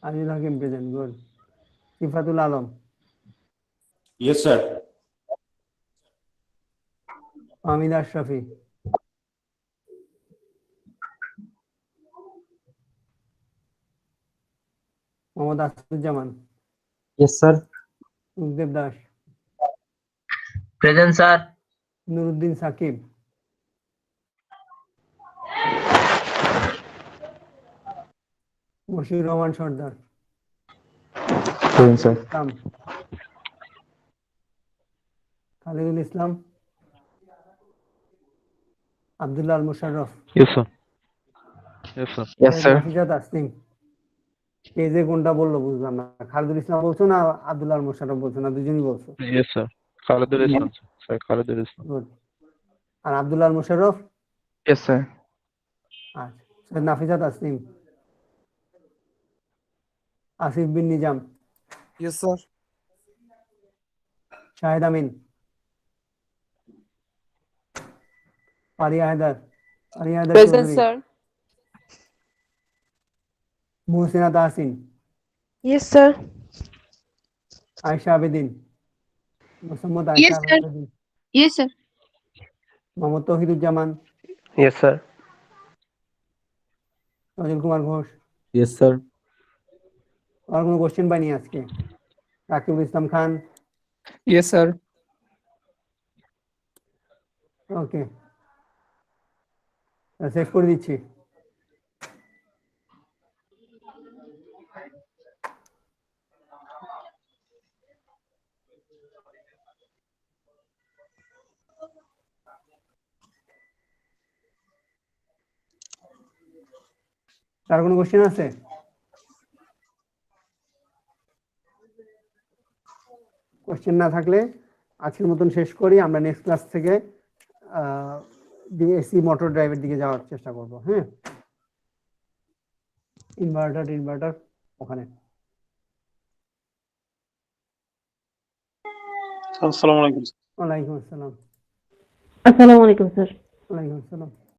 Ajil Hakim present, good. Sifatul Alam, yes sir. Amid Ashrafi, Mohammad Asaduzzaman, yes sir. Sukhdev Das, present sir. Nuruddin Sakib, Moshiur Rahman Sardar, present sir. Islam, Khalidul Islam, Abdullah Al Musharraf, yes sir. Yes sir. Yes sir. Nafiza Tasnim. কে যে কোনটা বললো বুঝলাম না, খালিদুল ইসলাম বলছো না আব্দুল্লাহ আল মুশাররফ বলছো, না দুজনই বলছো? Yes sir. Khaledul Islam sir. Khaledul Islam. Good. আর আব্দুল্লাহ আল মুশাররফ? Yes sir. আচ্ছা, Syed Nafisa Tasnim, Asif Bin Nizam, yes sir. Shahed Amin, Faria Haider, Present, Chowdhury, sir. Muhsina Tahsin, Yes, sir. Ayesha Abedin, Mosammat Yes, Ayesha sir. Abedin, Yes, sir. Mohammad Tauhiduzzaman, yes sir. Sajal Kumar Ghosh. Yes sir. আর কোনো কোশ্চেন পাইনি আজকে? Rakibul Islam Khan. Yes sir. Okay, save করে দিচ্ছি। আর কোনো কোশ্চেন আছে? কোশ্চেন না থাকলে আজকের মতন শেষ করি। আমরা নেক্সট ক্লাস থেকে এসি মোটর ড্রাইভের দিকে যাওয়ার চেষ্টা করব। হ্যাঁ, ইনভার্টার ওখানে। আসসালামু আলাইকুম। ওয়ালাইকুম আসসালাম। Assalamu alaikum, sir. ওয়ালাইকুম আসসালাম।